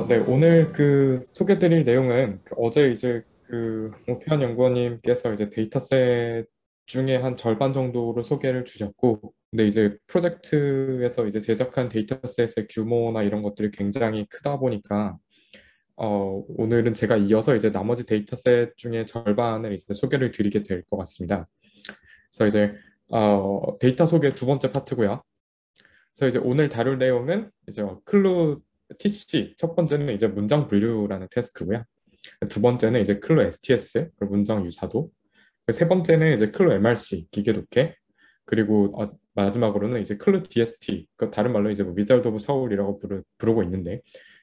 네, 오늘 소개드릴 내용은 어제 이제 오피안 연구원님께서 이제 데이터셋 중에 한 절반 정도를 소개를 주셨고, 근데 이제 프로젝트에서 이제 제작한 데이터셋의 규모나 이런 것들이 굉장히 크다 보니까, 오늘은 제가 이어서 이제 나머지 데이터셋 중에 절반을 이제 소개를 드리게 될 것 같습니다. 그래서 이제, 데이터 소개 두 번째 파트고요. 그래서 이제 오늘 다룰 내용은 이제 클루 TC 첫 번째는 이제 문장 분류라는 태스크고요. 두 번째는 이제 클루 STS 문장 유사도. 세 번째는 이제 클루 MRC 기계 독해. 그리고 마지막으로는 이제 클루 DST 그 다른 말로 이제 뭐 위자드 오브 서울이라고 부르고 있는데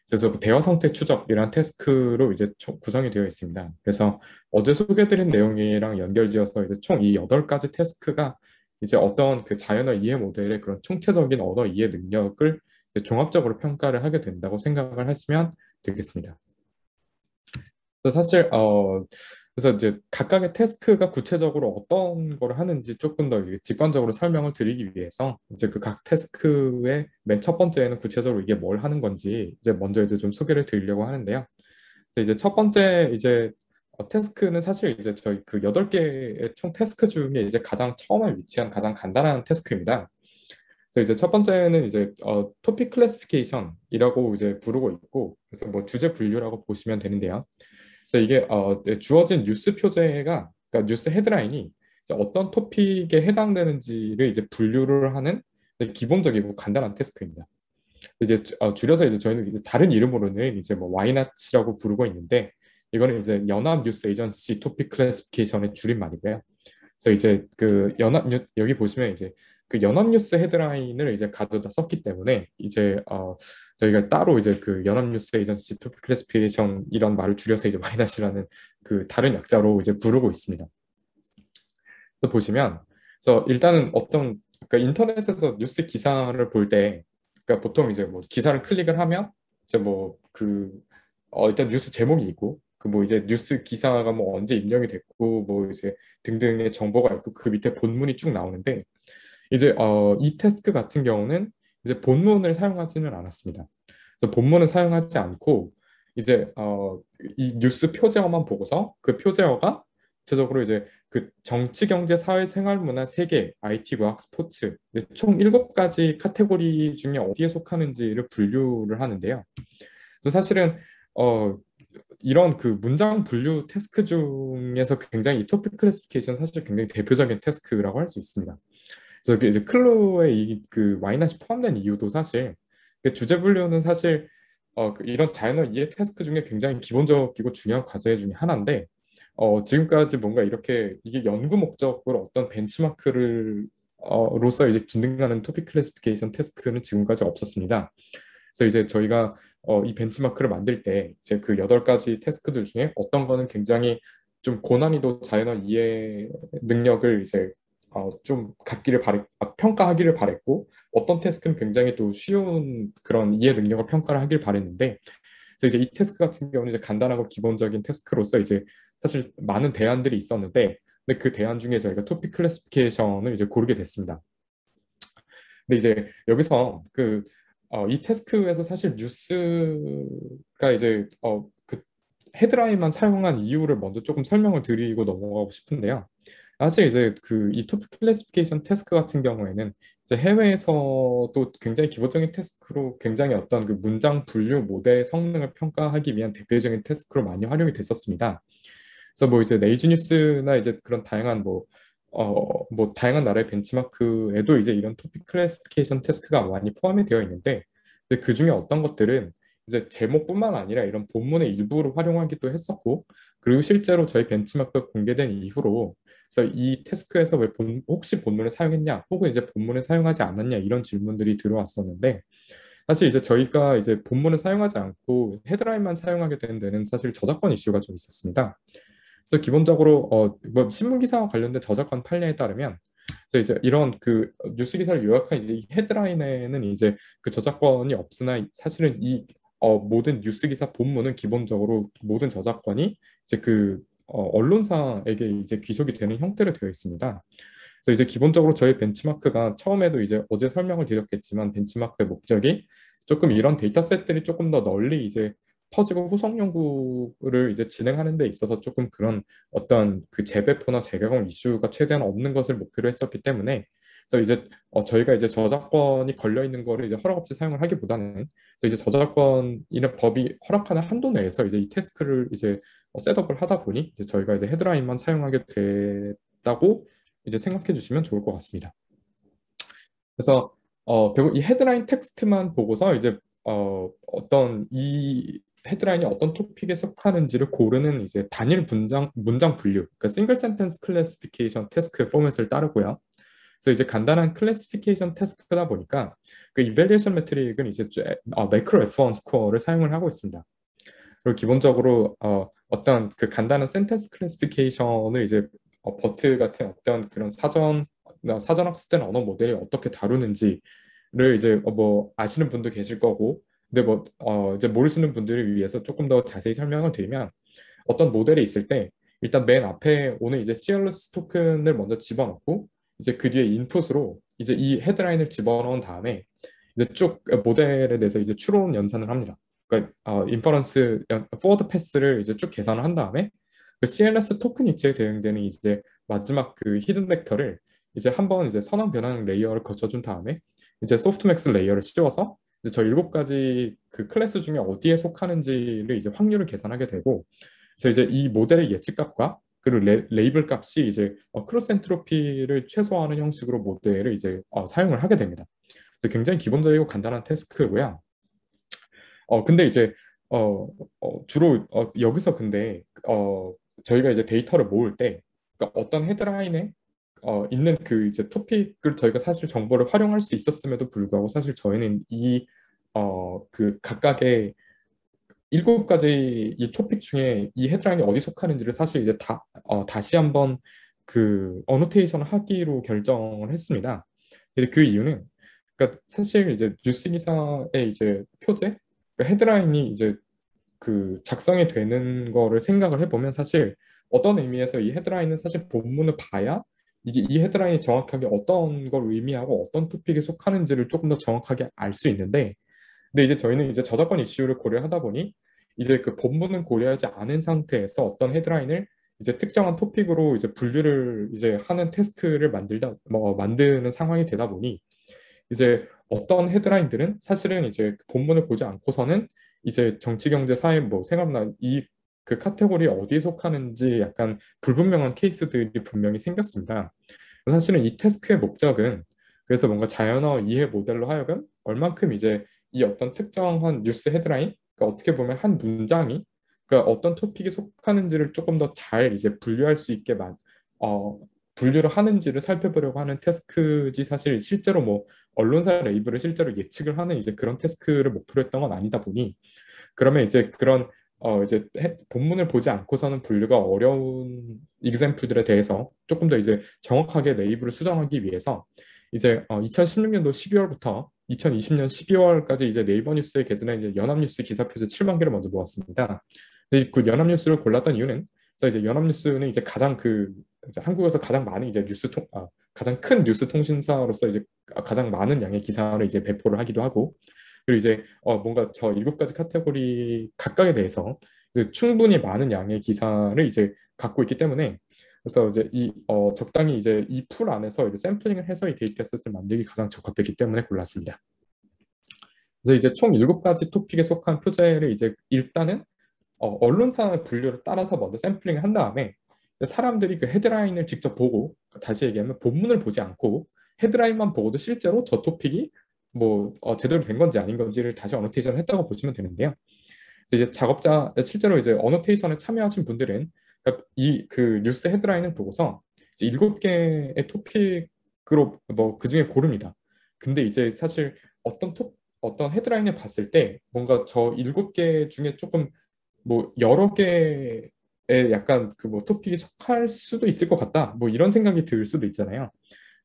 그래서 대화 상태 추적이라는 태스크로 이제 총 구성이 되어 있습니다. 그래서 어제 소개드린 내용이랑 연결지어서 이제 총 이 8가지 태스크가 이제 어떤 그 자연어 이해 모델의 그런 총체적인 언어 이해 능력을 이제 종합적으로 평가를 하게 된다고 생각을 하시면 되겠습니다. 그래서 사실 그래서 이제 각각의 태스크가 구체적으로 어떤 걸 하는지 조금 더 이게 직관적으로 설명을 드리기 위해서 이제 그 각 태스크의 맨 첫 번째는 구체적으로 이게 뭘 하는 건지 이제 먼저 이제 좀 소개를 드리려고 하는데요. 이제 첫 번째 이제 태스크는 사실 이제 저희 그 8개의 총 태스크 중에 이제 가장 처음에 위치한 가장 간단한 태스크입니다. 그래서 이제 첫 번째는 이제 토픽 클래시피케이션이라고 이제 부르고 있고 그래서 뭐 주제 분류라고 보시면 되는데요. 그래서 이게 네, 주어진 뉴스 표제가 그러니까 뉴스 헤드라인이 이제 어떤 토픽에 해당되는지를 이제 분류를 하는 기본적이고 간단한 태스크입니다. 이제 줄여서 이제 저희는 이제 다른 이름으로는 이제 뭐 와이낫이라고 부르고 있는데 이거는 이제 연합 뉴스 에이전시 토픽 클래시피케이션의 줄임말이고요. 그래서 이제 여기 보시면 이제 그 연합뉴스 헤드라인을 이제 가져다 썼기 때문에 이제 저희가 따로 이제 그 연합뉴스 에이전시 토픽 클래시피케이션 이런 말을 줄여서 이제 마이너스라는 그 다른 약자로 이제 부르고 있습니다. 그래서 보시면 그래서 일단은 그러니까 인터넷에서 뉴스 기사를 볼 때 그러니까 보통 이제 뭐 기사를 클릭을 하면 이제 뭐 일단 뉴스 제목이 있고 그 뭐 이제 뉴스 기사가 뭐 언제 입력이 됐고 뭐 이제 등등의 정보가 있고 그 밑에 본문이 쭉 나오는데 이제 이 태스크 같은 경우는 이제 본문을 사용하지는 않았습니다. 그래서 본문을 사용하지 않고 이제 이 뉴스 표제어만 보고서 그 표제어가 구체적으로 이제 그 정치, 경제, 사회, 생활, 문화, 세계, IT, 과학, 스포츠 총 7가지 카테고리 중에 어디에 속하는지를 분류를 하는데요. 그래서 사실은 어, 이런 그 문장 분류 태스크 중에서 굉장히 이 토픽 클래시피케이션 사실 굉장히 대표적인 태스크라고 할 수 있습니다. 그래서 그 이제 클로에 이그 와이낫이 포함된 이유도 사실 그 주제 분류는 사실 이런 자연어 이해 태스크 중에 굉장히 기본적이고 중요한 과제 중에 하나인데 지금까지 뭔가 이렇게 이게 연구 목적으로 어떤 벤치마크를 로서 이제 기능하는 토픽 클래시피케이션 태스크는 지금까지 없었습니다. 그래서 이제 저희가 이 벤치마크를 만들 때 이제 그 8가지 태스크들 중에 어떤 거는 굉장히 좀 고난이도 자연어 이해 능력을 이제 좀 평가하기를 바랬고 어떤 태스크는 굉장히 또 쉬운 그런 이해 능력을 평가를 하길 바랬는데 그래서 이제 이 태스크 같은 경우는 이제 간단하고 기본적인 태스크로서 이제 사실 많은 대안들이 있었는데 근데 그 대안 중에 저희가 토픽 클래시피케이션을 이제 고르게 됐습니다. 근데 이제 여기서 이 태스크에서 사실 뉴스가 이제 그 헤드라인만 사용한 이유를 먼저 조금 설명을 드리고 넘어가고 싶은데요. 사실 이제 이 토픽 클래시피케이션 태스크 같은 경우에는 이제 해외에서도 굉장히 기본적인 태스크로 굉장히 어떤 그 문장 분류 모델의 성능을 평가하기 위한 대표적인 태스크로 많이 활용이 됐었습니다. 그래서 뭐 이제 네이지 뉴스나 이제 그런 다양한 뭐 다양한 나라의 벤치마크에도 이제 이런 토픽 클래시피케이션 태스크가 많이 포함이 되어 있는데 그 중에 어떤 것들은 이제 제목뿐만 아니라 이런 본문의 일부를 활용하기도 했었고 그리고 실제로 저희 벤치마크가 공개된 이후로 그래서 이 태스크에서 혹시 본문을 사용했냐 혹은 이제 본문을 사용하지 않았냐 이런 질문들이 들어왔었는데 사실 이제 저희가 이제 본문을 사용하지 않고 헤드라인만 사용하게 된 데는 사실 저작권 이슈가 좀 있었습니다. 그래서 기본적으로 뭐 신문 기사와 관련된 저작권 판례에 따르면 그래서 이제 이런 그 뉴스 기사를 요약한 이제 이 헤드라인에는 이제 그 저작권이 없으나 사실은 이 모든 뉴스 기사 본문은 기본적으로 모든 저작권이 이제 언론사에게 이제 귀속이 되는 형태로 되어 있습니다. 그래서 이제 기본적으로 저희 벤치마크가 처음에도 이제 어제 설명을 드렸겠지만 벤치마크의 목적이 조금 이런 데이터셋들이 조금 더 널리 이제 퍼지고 후속 연구를 이제 진행하는 데 있어서 조금 그런 어떤 그 재배포나 재개발 이슈가 최대한 없는 것을 목표로 했었기 때문에 그래서 이제 저희가 이제 저작권이 걸려 있는 거를 이제 허락 없이 사용을 하기보다는 그래서 이제 저작권 이런 법이 허락하는 한도 내에서 이제 이 태스크를 이제 셋업을 하다 보니 이제 저희가 이제 헤드라인만 사용하게 됐다고 이제 생각해 주시면 좋을 것 같습니다. 그래서 결국 이 헤드라인 텍스트만 보고서 이제 어떤 이 헤드라인이 어떤 토픽에 속하는지를 고르는 이제 단일 문장 분류, 그러니까 싱글 센텐스 클래시피케이션 태스크 포맷을 따르고요. 그래서 이제 간단한 클래시피케이션 태스크다 보니까 그 이밸리에이션 매트릭은 이제 매크로 F1 스코어를 사용을 하고 있습니다. 그리고 기본적으로 어떤 그 간단한 센텐스 클래시피케이션을 이제 버트 같은 어떤 그런 사전 학습된 언어 모델이 어떻게 다루는지를 이제 뭐 아시는 분도 계실 거고, 근데 뭐 이제 모르시는 분들을 위해서 조금 더 자세히 설명을 드리면 어떤 모델이 있을 때 일단 맨 앞에 오는 이제 CLS 토큰을 먼저 집어넣고 이제 그 뒤에 인풋으로 이제 이 헤드라인을 집어넣은 다음에 이제 쭉 모델에 대해서 이제 추론 연산을 합니다. 그러니까 인퍼런스 포워드 패스를 이제 쭉 계산을 한 다음에 그 CLS 토큰 위치에 대응되는 이제 마지막 그 히든 벡터를 이제 한번 이제 선언 변환 레이어를 거쳐준 다음에 이제 소프트맥스 레이어를 씌워서 이제 저 7가지 그 클래스 중에 어디에 속하는지를 이제 확률을 계산하게 되고 그래서 이제 이 모델의 예측값과 그리고 레이블 값이 이제 크로스 엔트로피를 최소화하는 형식으로 모델을 이제 사용을 하게 됩니다. 그래서 굉장히 기본적이고 간단한 태스크고요. 근데 이제 주로 여기서 근데 저희가 이제 데이터를 모을 때 그러니까 어떤 헤드라인에 있는 그 이제 토픽을 저희가 사실 정보를 활용할 수 있었음에도 불구하고 사실 저희는 이 그 각각의 7가지 이 토픽 중에 이 헤드라인이 어디 속하는지를 사실 이제 다시 한번 그 어노테이션을 하기로 결정을 했습니다. 근데 그 이유는 그러니까 사실 이제 뉴스 기사의 이제 표제, 그 헤드라인이 이제 그 작성이 되는 거를 생각을 해보면 사실 어떤 의미에서 이 헤드라인은 사실 본문을 봐야 이게 이 헤드라인이 정확하게 어떤 걸 의미하고 어떤 토픽에 속하는지를 조금 더 정확하게 알 수 있는데 근데 이제 저희는 이제 저작권 이슈를 고려하다 보니 이제 그 본문은 고려하지 않은 상태에서 어떤 헤드라인을 이제 특정한 토픽으로 이제 분류를 이제 하는 테스트를 만드는 상황이 되다 보니 이제 어떤 헤드라인들은 사실은 이제 그 본문을 보지 않고서는 이제 정치, 경제, 사회, 뭐 생각나 이 그 카테고리에 어디에 속하는지 약간 불분명한 케이스들이 분명히 생겼습니다. 사실은 이 태스크의 목적은 그래서 뭔가 자연어 이해 모델로 하여금 얼만큼 이제 이 어떤 특정한 뉴스 헤드라인, 그러니까 어떻게 보면 한 문장이 그러니까 어떤 토픽에 속하는지를 조금 더 잘 이제 분류할 수 있게 어, 분류를 하는지를 살펴보려고 하는 태스크지 사실 실제로 뭐 언론사 레이블을 실제로 예측을 하는 이제 그런 태스크를 목표로 했던 건 아니다 보니 그러면 이제 그런 이제 본문을 보지 않고서는 분류가 어려운 example들에 대해서 조금 더 이제 정확하게 레이블을 수정하기 위해서 이제 2016년도 12월부터 2020년 12월까지 이제 네이버 뉴스에 게재된 이제 연합뉴스 기사 표지 7만 개를 먼저 모았습니다. 근데 그 연합뉴스를 골랐던 이유는 그래서 이제 연합뉴스는 이제 가장 그 이제 한국에서 가장 많은 이제 가장 큰 뉴스 통신사로서 이제 가장 많은 양의 기사를 이제 배포를 하기도 하고 그리고 이제 뭔가 저 7가지 카테고리 각각에 대해서 이제 충분히 많은 양의 기사를 이제 갖고 있기 때문에 그래서 이제 이 적당히 이제 이 풀 안에서 이제 샘플링을 해서 이 데이터셋을 만들기 가장 적합했기 때문에 골랐습니다. 그래서 이제 총 7가지 토픽에 속한 표제를 이제 일단은 언론사 분류를 따라서 먼저 샘플링을 한 다음에 사람들이 그 헤드라인을 직접 보고 다시 얘기하면 본문을 보지 않고 헤드라인만 보고도 실제로 저 토픽이 뭐 제대로 된 건지 아닌 건지를 다시 어노테이션을 했다고 보시면 되는데요. 그래서 이제 실제로 이제 어노테이션에 참여하신 분들은 그러니까 이그 뉴스 헤드라인을 보고서 이제 7개의 토픽으로 뭐 그중에 고릅니다. 근데 이제 사실 어떤 헤드라인을 봤을 때 뭔가 저 7개 중에 조금 뭐 여러 개의 약간 그 뭐 토픽이 속할 수도 있을 것 같다. 뭐 이런 생각이 들 수도 있잖아요.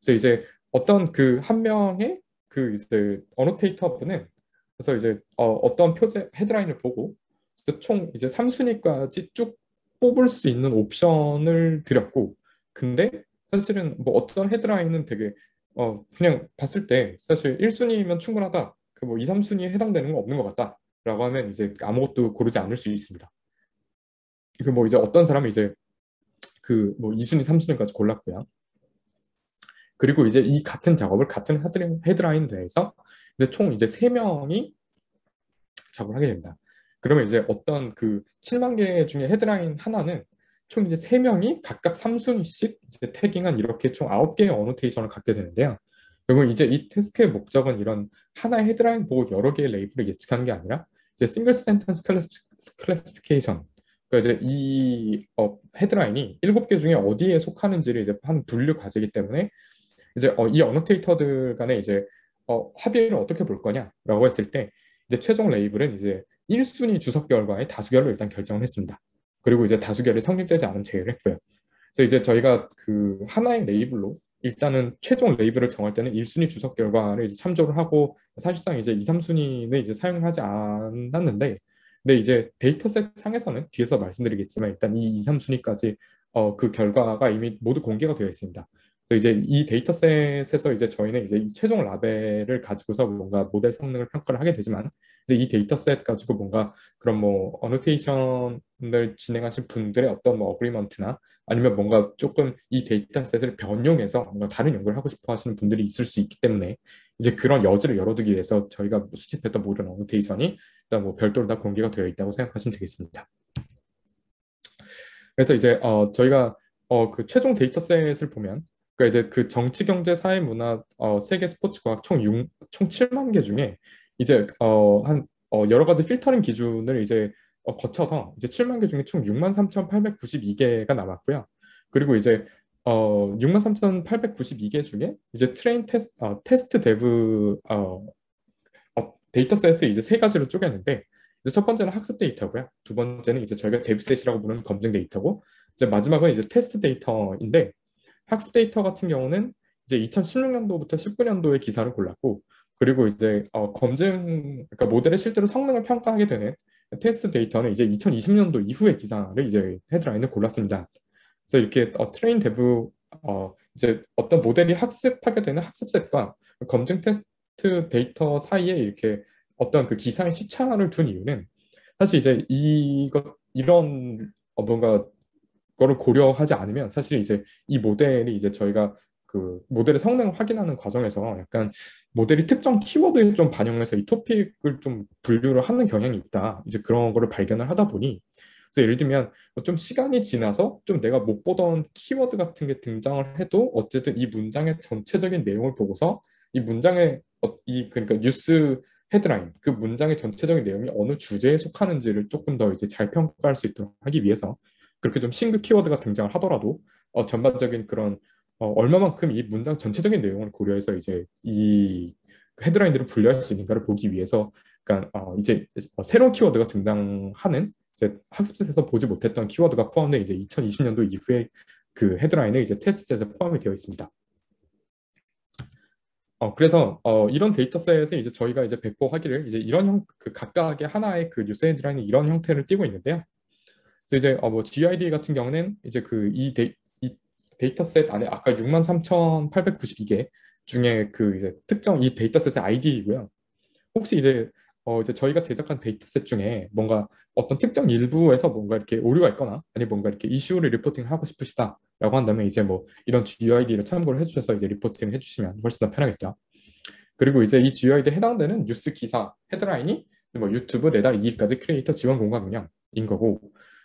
그래서 이제 어떤 그 한 명의 그 이제 어노테이터 분은 그래서 이제 어떤 표제 헤드라인을 보고 그래서 총 이제 3순위까지 쭉 뽑을 수 있는 옵션을 드렸고 근데 사실은 뭐 어떤 헤드라인은 되게 그냥 봤을 때 사실 1순위면 충분하다. 그 뭐 2, 3순위에 해당되는 건 없는 것 같다라고 하면 이제 아무것도 고르지 않을 수 있습니다. 그 뭐 이제 어떤 사람은 이제 그 뭐 2순위, 3순위까지 골랐고요. 그리고 이제 이 같은 작업을 같은 헤드라인 내에서 이제 총 이제 3명이 작업을 하게 됩니다. 그러면 이제 어떤 그 7만 개 중에 헤드라인 하나는 총 이제 3명이 각각 3순위씩 이제 태깅한 이렇게 총 9개의 어노테이션을 갖게 되는데요. 결국 이제 이 태스크의 목적은 이런 하나의 헤드라인 보고 여러 개의 레이블을 예측하는 게 아니라 이제 싱글 센텐스 클래시피케이션, 그러니까 이제 이 헤드라인이 7개 중에 어디에 속하는지를 이제 한 분류 과제이기 때문에 이제 이 어노테이터들 간에 이제 합의를 어떻게 볼 거냐라고 했을 때 이제 최종 레이블은 이제 1순위 주석 결과의 다수결로 일단 결정을 했습니다. 그리고 이제 다수결이 성립되지 않은 제외를 했고요. 그래서 이제 저희가 그 하나의 레이블로 일단은 최종 레이블을 정할 때는 1순위 주석 결과를 이제 참조를 하고 사실상 이제 2, 3순위는 이제 사용을 하지 않았는데 근데 이제 데이터셋 상에서는 뒤에서 말씀드리겠지만 일단 이 2, 3순위까지 그 결과가 이미 모두 공개가 되어 있습니다. 그래서 이제 이 데이터셋에서 이제 저희는 이제 이 최종 라벨을 가지고서 뭔가 모델 성능을 평가를 하게 되지만 이제 이 데이터셋 가지고 뭔가 그런 뭐 어노테이션을 진행하신 분들의 어떤 뭐 어그리먼트나 아니면 뭔가 조금 이 데이터셋을 변용해서 뭔가 다른 연구를 하고 싶어 하시는 분들이 있을 수 있기 때문에 이제 그런 여지를 열어두기 위해서 저희가 수집했던 모든 어노테이션이 일단 뭐 별도로 다 공개가 되어 있다고 생각하시면 되겠습니다. 그래서 이제 저희가 그 최종 데이터셋을 보면 그러니까 이제 그 정치, 경제, 사회, 문화, 세계, 스포츠, 과학 총 7만 개 중에 이제 여러 가지 필터링 기준을 이제 거쳐서 이제 7만 개 중에 총 6만 3,892개가 남았고요. 그리고 이제 6만 3,892개 중에 이제 테스트 데브 데이터셋을 이제 세 가지로 쪼개는데 이제 첫 번째는 학습 데이터고요. 두 번째는 이제 저희가 데브셋이라고 부르는 검증 데이터고 이제 마지막은 이제 테스트 데이터인데 학습 데이터 같은 경우는 이제 2016년도부터 19년도의 기사를 골랐고 그리고 이제 검증 그러니까 모델의 실제로 성능을 평가하게 되는 테스트 데이터는 이제 2020년도 이후의 기사를 이제 헤드라인을 골랐습니다. 그래서 이렇게 트레인 데브 이제 어떤 모델이 학습하게 되는 학습셋과 검증 테스트 데이터 사이에 이렇게 어떤 그 기사의 시차를 둔 이유는 사실 이제 이런 뭔가 거를 고려하지 않으면 사실 이제 이 모델이 이제 저희가 그 모델의 성능을 확인하는 과정에서 약간 모델이 특정 키워드에 좀 반영해서 이 토픽을 좀 분류를 하는 경향이 있다. 이제 그런 거를 발견을 하다 보니 그래서 예를 들면 좀 시간이 지나서 좀 내가 못 보던 키워드 같은 게 등장을 해도 어쨌든 이 문장의 전체적인 내용을 보고서 이 문장의 이 그러니까 뉴스 헤드라인 그 문장의 전체적인 내용이 어느 주제에 속하는지를 조금 더 이제 잘 평가할 수 있도록 하기 위해서 그렇게 좀 신규 키워드가 등장을 하더라도 전반적인 그런 얼마만큼 이 문장 전체적인 내용을 고려해서 이제 이 헤드라인들을 분류할 수 있는가를 보기 위해서 그러니까 이제 새로운 키워드가 등장하는 이제 학습셋에서 보지 못했던 키워드가 포함된 이제 2020년도 이후에 그 헤드라인에 이제 테스트셋에 포함이 되어 있습니다. 그래서 이런 데이터셋에 이제 저희가 이제 배포하기를 이제 이런 그 각각의 하나의 그 뉴스 헤드라인이 이런 형태를 띠고 있는데요. 그래서 이제 뭐 GID 같은 경우는 이제 그 이 데이터셋 안에 아까 63,892개 중에 그 이제 특정 이 데이터셋의 아이디이고요. 혹시 이제 저희가 제작한 데이터셋 중에 뭔가 어떤 특정 일부에서 뭔가 이렇게 오류가 있거나 아니 뭔가 이렇게 이슈를 리포팅 하고 싶으시다라고 한다면 이제 뭐 이런 GUID를 참고를 해주셔서 이제 리포팅을 해주시면 훨씬 더 편하겠죠. 그리고 이제 이 GUID에 해당되는 뉴스 기사 헤드라인이 뭐 유튜브 내달 2일까지 크리에이터 지원 공간 운영인 거고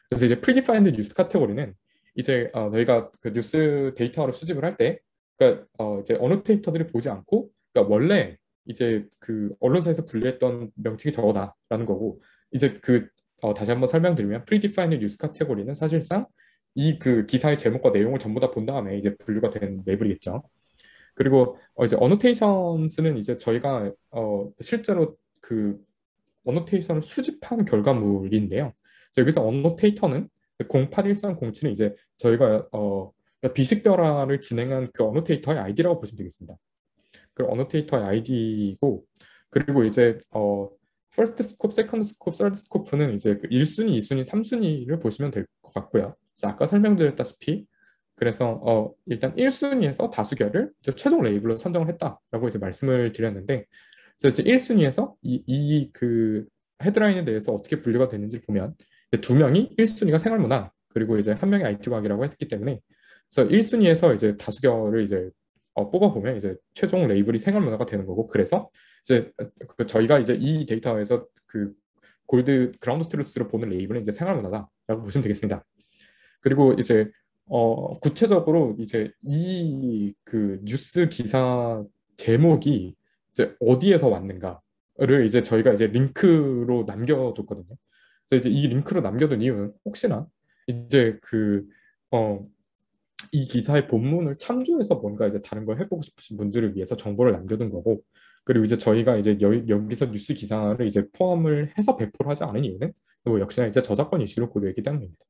그래서 이제 프리디파인드 뉴스 카테고리는 이제 저희가 그 뉴스 데이터를 수집을 할 때 그러니까 이제 어노테이터들이 보지 않고 그러니까 원래 이제 그 언론사에서 분류했던 명칭이 저거다라는 거고 이제 그 다시 한번 설명드리면 프리디파인드 뉴스 카테고리는 사실상 이 그 기사의 제목과 내용을 전부 다 본 다음에 이제 분류가 된 레벨이겠죠. 그리고 이제 어노테이션스는 이제 저희가 실제로 그 어노테이션을 수집한 결과물인데요. 그래서 여기서 어노테이터는 081307은 이제 저희가 비식별화를 진행한 그 어노테이터의 아이디라고 보시면 되겠습니다. 그 어노테이터의 아이디고 그리고 이제 퍼스트 스콥, 세컨드 스콥, 서드 스코프는 이제 그 1순위, 2순위, 3순위를 보시면 될 것 같고요. 아까 설명드렸다시피 그래서 일단 1순위에서 다수결을 이제 최종 레이블로 선정을 했다라고 이제 말씀을 드렸는데 그래서 이제 1순위에서 그 헤드라인에 대해서 어떻게 분류가 되는지 보면 이제 두 명이 1순위가 생활문화 그리고 이제 한 명이 IT 과학이라고 했기 때문에 그래서 1순위에서 이제 다수결을 이제 뽑아보면 이제 최종 레이블이 생활문화가 되는 거고 그래서 이제 저희가 이제 이 데이터에서 그 골드 그라운드 트루스로 보는 레이블은 이제 생활문화다라고 보시면 되겠습니다. 그리고 이제 구체적으로 이제 이 그 뉴스 기사 제목이 이제 어디에서 왔는가를 이제 저희가 이제 링크로 남겨뒀거든요. 그래서 이제 이 링크로 남겨둔 이유는 혹시나 이제 이 기사의 본문을 참조해서 뭔가 이제 다른 걸 해보고 싶으신 분들을 위해서 정보를 남겨둔 거고, 그리고 이제 저희가 이제 여기서 뉴스 기사를 이제 포함을 해서 배포를 하지 않은 이유는 뭐 역시나 이제 저작권 이슈를 고려했기 때문입니다.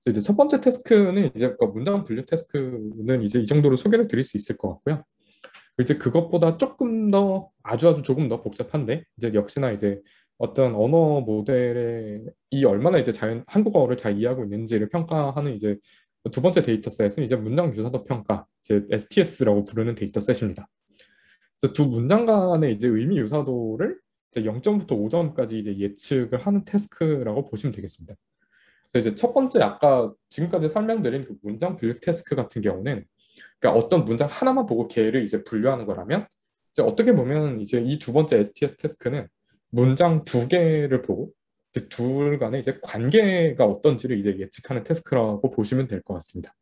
그래서 이제 첫 번째 태스크는 이제 그 문장 분류 태스크는 이제 이 정도로 소개를 드릴 수 있을 것 같고요. 이제 그것보다 조금 더 아주 조금 더 복잡한데 이제 역시나 이제 어떤 언어 모델의 이 얼마나 이제 한국어를 잘 이해하고 있는지를 평가하는 이제 두 번째 데이터셋은 이제 문장 유사도 평가, 이제 STS라고 부르는 데이터셋입니다. 그래서 두 문장 간의 이제 의미 유사도를 이제 0점부터 5점까지 이제 예측을 하는 태스크라고 보시면 되겠습니다. 그래서 이제 첫 번째 아까 지금까지 설명드린 그 문장 분류 태스크 같은 경우는 그러니까 어떤 문장 하나만 보고 걔를 이제 분류하는 거라면 이제 어떻게 보면 이제 이 두 번째 STS 태스크는 문장 두 개를 보고 그둘 간의 이제 관계가 어떤지를 이제 예측하는 태스크라고 보시면 될 것 같습니다.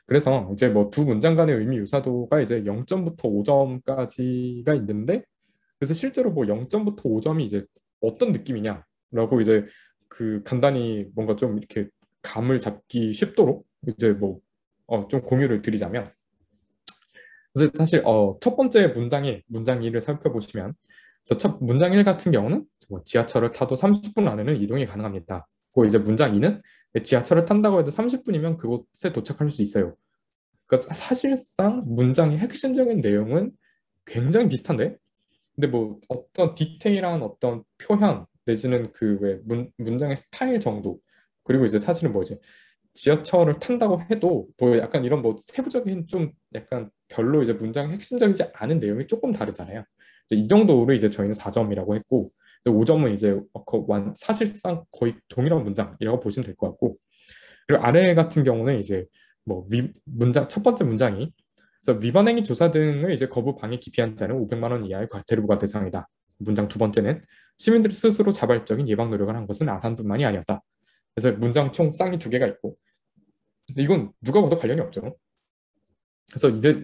그래서 이제 뭐 두 문장 간의 의미 유사도가 이제 0점부터 5점까지가 있는데 그래서 실제로 뭐 0점부터 5점이 이제 어떤 느낌이냐라고 이제 그 간단히 뭔가 좀 이렇게 감을 잡기 쉽도록 이제 뭐 좀 공유를 드리자면 그래서 사실 첫 번째 문장 1을 살펴보시면 그래서 첫 문장 1 같은 경우는 뭐 지하철을 타도 30분 안에는 이동이 가능합니다. 그리고 이제 문장 2는 지하철을 탄다고 해도 30분이면 그곳에 도착할 수 있어요. 그러니까 사실상 문장의 핵심적인 내용은 굉장히 비슷한데 근데 뭐 어떤 디테일한 어떤 표현 내지는 그 왜 문장의 스타일 정도 그리고 이제 사실은 뭐 이제 지하철을 탄다고 해도 뭐 약간 이런 뭐 세부적인 좀 약간 별로 이제 문장의 핵심적이지 않은 내용이 조금 다르잖아요. 이제 이 정도로 이제 저희는 4점이라고 했고 5점은 이제 사실상 거의 동일한 문장이라고 보시면 될 것 같고 그리고 아래 같은 경우는 이제 뭐 문장 첫 번째 문장이 그래서 위반 행위 조사 등을 이제 거부 방해 기피한 자는 500만 원 이하의 과태료 부과 대상이다. 문장 두 번째는 시민들이 스스로 자발적인 예방 노력을 한 것은 아산뿐만이 아니었다. 그래서 문장 총 쌍이 두 개가 있고 근데 이건 누가 봐도 관련이 없죠. 그래서 이게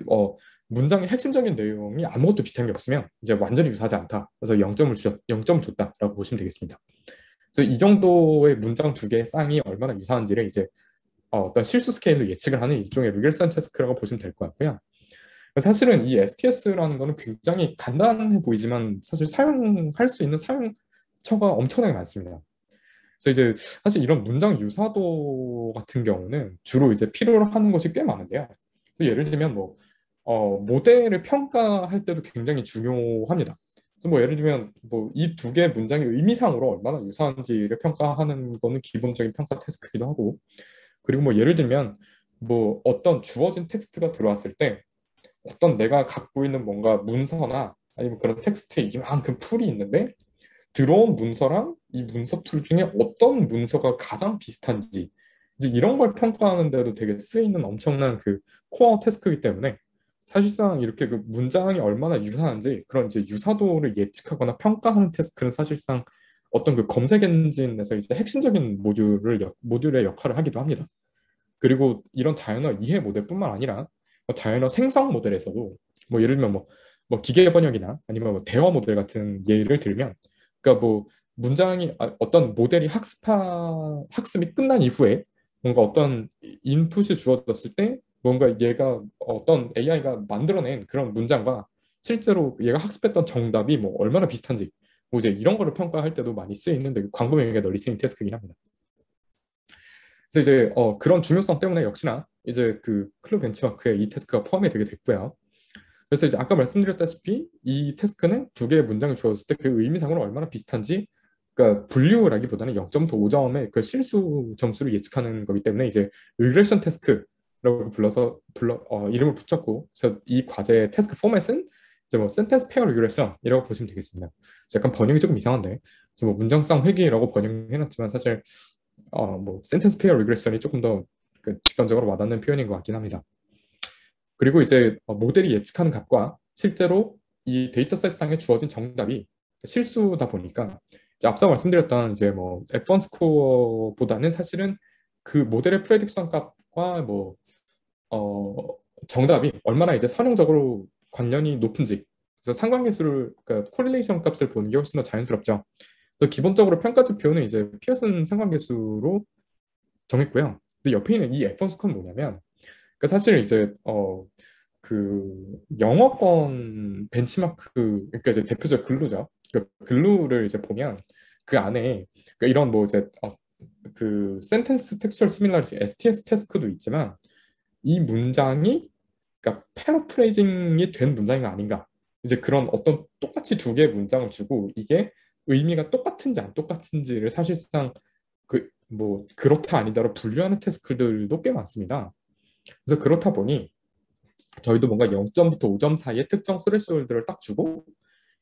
문장의 핵심적인 내용이 아무것도 비슷한 게 없으면 이제 완전히 유사하지 않다. 그래서 0점을 줬다라고 보시면 되겠습니다. 그래서 이 정도의 문장 두 개의 쌍이 얼마나 유사한지를 이제 어떤 실수 스케일로 예측을 하는 일종의 리글선 테스크라고 보시면 될 것 같고요. 사실은 이 STS라는 거는 굉장히 간단해 보이지만 사실 사용할 수 있는 사용처가 엄청나게 많습니다. 그래서 이제 사실 이런 문장 유사도 같은 경우는 주로 이제 필요로 하는 것이 꽤 많은데요. 그래서 예를 들면 뭐 모델을 평가할 때도 굉장히 중요합니다. 그래서 뭐 예를 들면 뭐 이 두 개의 문장의 의미상으로 얼마나 유사한지를 평가하는 거는 기본적인 평가 테스트이기도 하고 그리고 뭐 예를 들면 뭐 어떤 주어진 텍스트가 들어왔을 때 어떤 내가 갖고 있는 뭔가 문서나 아니면 그런 텍스트에 이만큼 풀이 있는데 들어온 문서랑 이 문서 풀 중에 어떤 문서가 가장 비슷한지 이제 이런 걸 평가하는 데도 되게 쓰이는 엄청난 그 코어 태스크이기 때문에 사실상 이렇게 그 문장이 얼마나 유사한지 그런 이제 유사도를 예측하거나 평가하는 태스크는 사실상 어떤 그 검색 엔진에서 이제 핵심적인 모듈의 역할을 하기도 합니다. 그리고 이런 자연어 이해 모델뿐만 아니라 자연어 생성 모델에서도 뭐 예를 들면 뭐 기계 번역이나 아니면 뭐 대화 모델 같은 예를 들면 그러니까 뭐 문장이 어떤 모델이 학습이 끝난 이후에 뭔가 어떤 인풋이 주어졌을 때 뭔가 얘가 어떤 AI가 만들어낸 그런 문장과 실제로 얘가 학습했던 정답이 뭐 얼마나 비슷한지 뭐 이제 이런 거를 평가할 때도 많이 쓰이는데 광범위하게 널리 쓰이는 태스크이긴 합니다. 그래서 이제 그런 중요성 때문에 역시나 이제 그 클로 벤치마크에 이 태스크가 포함이 되게 됐고요. 그래서 이제 아까 말씀드렸다시피 이 태스크는 두 개의 문장을 주었을 때 그 의미상으로 얼마나 비슷한지 그러니까 분류라기보다는 0점부터 5점의 그 실수 점수를 예측하는 거기 때문에 이제 리그레션 테스크 이름을 붙였고, 그래서 이 과제의 태스크 포맷은 이제 뭐 센텐스 페어 리그레션이라고 보시면 되겠습니다. 그래서 약간 번역이 조금 이상한데, 그래서 뭐 문장성 회귀라고 번역해놨지만 사실 뭐 센텐스 페어 리그레션이 조금 더 직관적으로 와닿는 표현인 것 같긴 합니다. 그리고 이제 모델이 예측하는 값과 실제로 이 데이터셋상에 주어진 정답이 실수다 보니까 이제 앞서 말씀드렸던 이제 뭐 F1 스코어보다는 사실은 그 모델의 프레딕션 값과 뭐 어, 정답이 얼마나 이제 선형적으로 관련이 높은지, 그래서 상관계수를 그러니까 코릴레이션 값을 보는 게 훨씬 더 자연스럽죠. 그래서 기본적으로 평가 지표는 이제 피어슨 상관계수로 정했고요. 근데 옆에 있는 이 F1 스코어는 뭐냐면, 그러니까 사실 이제 그 영어권 벤치마크, 그러니까 이제 대표적 글루죠. 그 글루를 이제 보면 그 안에 그러니까 이런 뭐 이제 그 센텐스 텍스처럴 시밀러리티 STS 테스크도 있지만 이 문장이 그러니까 패러프레이징이 된 문장이 아닌가, 이제 그런 어떤 똑같이 두 개의 문장을 주고 이게 의미가 똑같은지 안 똑같은지를 사실상 그 뭐 그렇다 아니다로 분류하는 태스크들도 꽤 많습니다. 그래서 그렇다 보니 저희도 뭔가 0점부터 5점 사이의 특정 스레시홀드를 딱 주고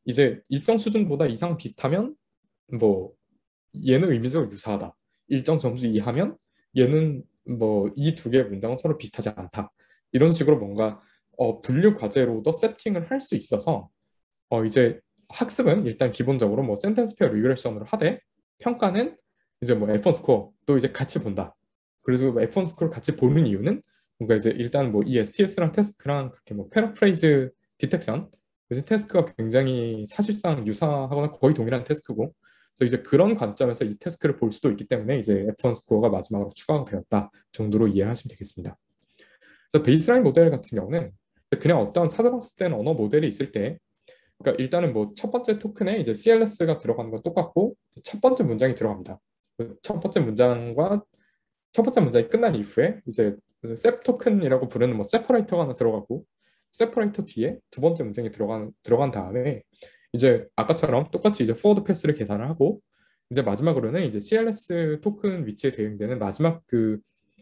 이제 일정 수준보다 이상 비슷하면 뭐 얘는 의미적으로 유사하다. 일정 점수 이하면 얘는 뭐 이 두 개의 문장은 서로 비슷하지 않다. 이런 식으로 뭔가 분류 과제로도 세팅을 할 수 있어서 이제 학습은 일단 기본적으로 뭐 센텐스 페어 리그레션으로 하되 평가는 이제 뭐 F1 스코어 또 이제 같이 본다. 그래서 F1 스코어를 같이 보는 이유는 뭔가 이제 일단 뭐 이 STS랑 테스크랑 그렇게 뭐 패러프레이즈 디텍션, 그래서 테스크가 굉장히 사실상 유사하거나 거의 동일한 테스크고, 그래서 이제 그런 관점에서 이 테스크를 볼 수도 있기 때문에 이제 F1 스코어가 마지막으로 추가가 되었다 정도로 이해하시면 되겠습니다. 그래서 베이스라인 모델 같은 경우는 그냥 어떤 사전학습된 언어 모델이 있을 때, 그러니까 일단은 뭐 첫 번째 토큰에 이제 CLS가 들어가는 건 똑같고 첫 번째 문장이 들어갑니다. 그첫 번째 문장과 첫 번째 문장이 끝난 이후에 이제 셉 토큰이라고 부르는 뭐 세퍼레이터가 하나 들어가고, 세퍼레이터 뒤에 두 번째 문장이 들어간 다음에 이제 아까처럼 똑같이 이제 포워드 패스를 계산을 하고 이제 마지막으로는 이제 CLS 토큰 위치에 대응되는 마지막 그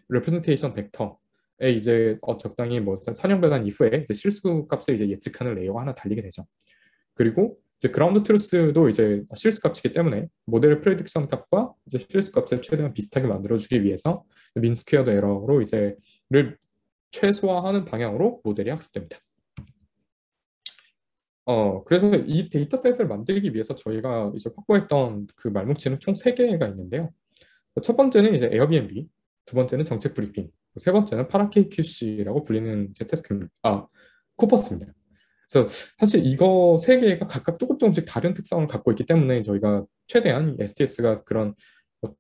레프레젠테이션 벡터에 이제 적당히 뭐 선형변환 이후에 이제 실수 값을 이제 예측하는 레이어가 하나 달리게 되죠. 그리고 이제 그라운드 트루스도 이제 실수 값이기 때문에 모델의 프레딕션 값과 이제 실수 값을 최대한 비슷하게 만들어주기 위해서 민 스퀘어드 에러로 이제를 최소화하는 방향으로 모델이 학습됩니다. 그래서 이 데이터셋을 만들기 위해서 저희가 이제 확보했던 그 말뭉치는 총 3개가 있는데요. 첫 번째는 이제 에어비앤비, 두 번째는 정책 브리핑, 세 번째는 파라KQC라고 불리는 이제 코퍼스입니다. 그래서 사실 이거 3개가 각각 조금씩 다른 특성을 갖고 있기 때문에 저희가 최대한 STS가 그런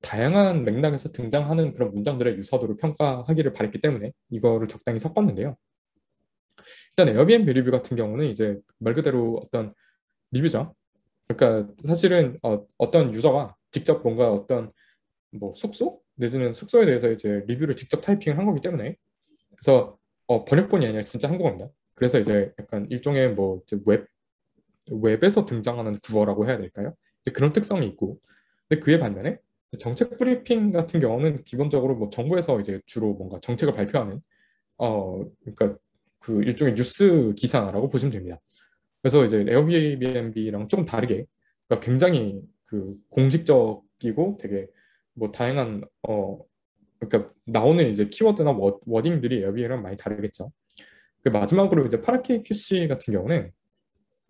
다양한 맥락에서 등장하는 그런 문장들의 유사도를 평가하기를 바랬기 때문에 이거를 적당히 섞었는데요. 일단 에어비앤비 리뷰 같은 경우는 이제 말 그대로 어떤 리뷰죠. 그러니까 사실은 어떤 유저가 직접 뭔가 어떤 뭐 숙소 내지는 숙소에 대해서 이제 리뷰를 직접 타이핑을 한 거기 때문에, 그래서 번역본이 아니라 진짜 한국어입니다. 그래서 이제 약간 일종의 뭐 이제 웹에서 등장하는 국어라고 해야 될까요? 그런 특성이 있고, 근데 그에 반면에 정책 브리핑 같은 경우는 기본적으로 뭐 정부에서 이제 주로 뭔가 정책을 발표하는 그러니까 그 일종의 뉴스 기사라고 보시면 됩니다. 그래서 이제 에어비앤비랑 조금 다르게 그러니까 굉장히 그 공식적이고 되게 뭐 다양한 그러니까 나오는 이제 키워드나 워딩들이 에어비앤비랑 많이 다르겠죠. 그 마지막으로 이제 파라케이QC 같은 경우는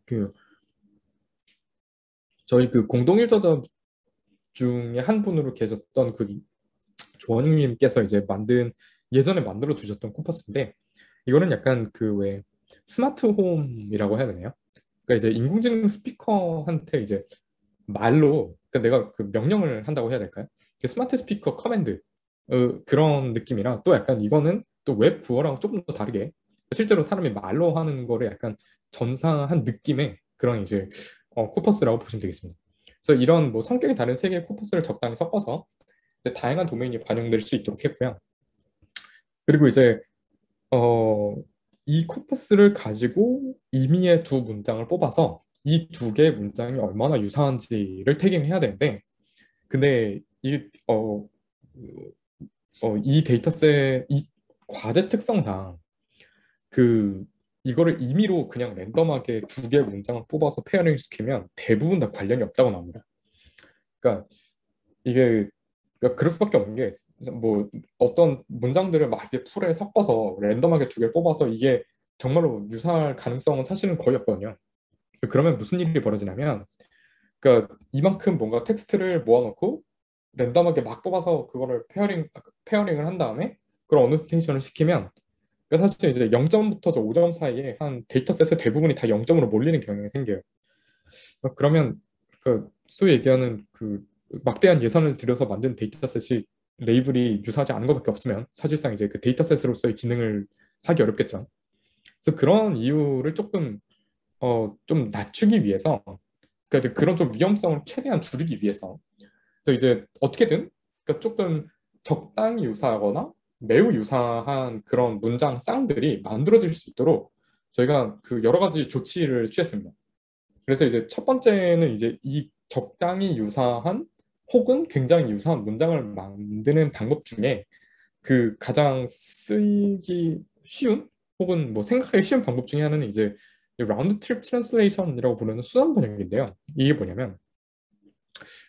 그 저희 그 공동 일저자 중에 한 분으로 계셨던 그 조원님께서 이제 예전에 만들어 두셨던 코퍼스인데, 이거는 약간 그 왜 스마트 홈이라고 해야 되나요? 그러니까 이제 인공지능 스피커한테 이제 말로 그러니까 내가 그 명령을 한다고 해야 될까요? 그 스마트 스피커 커맨드 그런 느낌이라, 또 약간 이거는 또 웹 구어랑 조금 더 다르게 실제로 사람이 말로 하는 거를 약간 전사한 느낌의 그런 이제 코퍼스라고 보시면 되겠습니다. 그래서 이런 뭐 성격이 다른 세 개의 코퍼스를 적당히 섞어서 이제 다양한 도메인이 반영될 수 있도록 했고요. 그리고 이제 어, 이 코퍼스를 가지고 임의의 두 문장을 뽑아서 이 두 개의 문장이 얼마나 유사한지를 태깅해야 되는데, 근데 이 데이터셋, 과제 특성상 그 이거를 임의로 그냥 랜덤하게 두 개의 문장을 뽑아서 페어링 시키면 대부분 다 관련이 없다고 나옵니다. 그러니까 이게 그러니까 그럴 수밖에 없는 게 뭐 어떤 문장들을 막 이렇게 풀에 섞어서 랜덤하게 두 개 뽑아서 이게 정말로 유사할 가능성은 사실은 거의 없거든요. 그러면 무슨 일이 벌어지냐면 그러니까 이만큼 뭔가 텍스트를 모아놓고 랜덤하게 막 뽑아서 그거를 페어링을 한 다음에 그런 어노테이션을 시키면 그러니까 사실 이제 0점부터 저 5점 사이에 한 데이터셋의 대부분이 다 0점으로 몰리는 경향이 생겨요. 그러면 그 소위 얘기하는 그 막대한 예산을 들여서 만든 데이터셋이 레이블이 유사하지 않은 것밖에 없으면 사실상 이제 그 데이터셋으로서의 기능을 하기 어렵겠죠. 그래서 그런 이유를 조금 좀 낮추기 위해서 그러니까 그런 좀 위험성을 최대한 줄이기 위해서 그래서 이제 어떻게든 그러니까 조금 적당히 유사하거나 매우 유사한 그런 문장 쌍들이 만들어질 수 있도록 저희가 그 여러 가지 조치를 취했습니다. 그래서 이제 첫 번째는 이제 이 적당히 유사한 혹은 굉장히 유사한 문장을 만드는 방법 중에 그 가장 쓰기 쉬운 혹은 뭐 생각하기 쉬운 방법 중에 하나는 이제 라운드 트립 트랜슬레이션이라고 부르는 수단 번역인데요. 이게 뭐냐면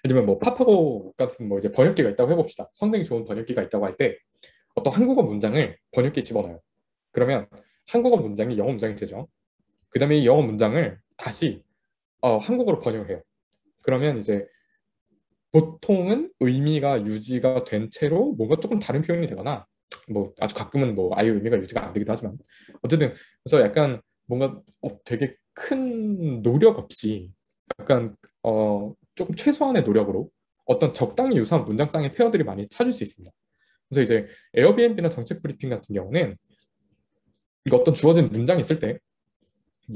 예를 들면 뭐 파파고 같은 뭐 이제 번역기가 있다고 해봅시다. 성능이 좋은 번역기가 있다고 할 때 어떤 한국어 문장을 번역기에 집어넣어요. 그러면 한국어 문장이 영어 문장이 되죠. 그 다음에 이 영어 문장을 다시 한국어로 번역을 해요. 그러면 이제 보통은 의미가 유지가 된 채로 뭔가 조금 다른 표현이 되거나 뭐 아주 가끔은 뭐 아예 의미가 유지가 안 되기도 하지만 어쨌든 그래서 약간 뭔가 되게 큰 노력 없이 약간 조금 최소한의 노력으로 어떤 적당히 유사한 문장쌍의 페어들이 많이 찾을 수 있습니다. 그래서 이제 에어비앤비나 정책 브리핑 같은 경우는 이거 어떤 주어진 문장이 있을 때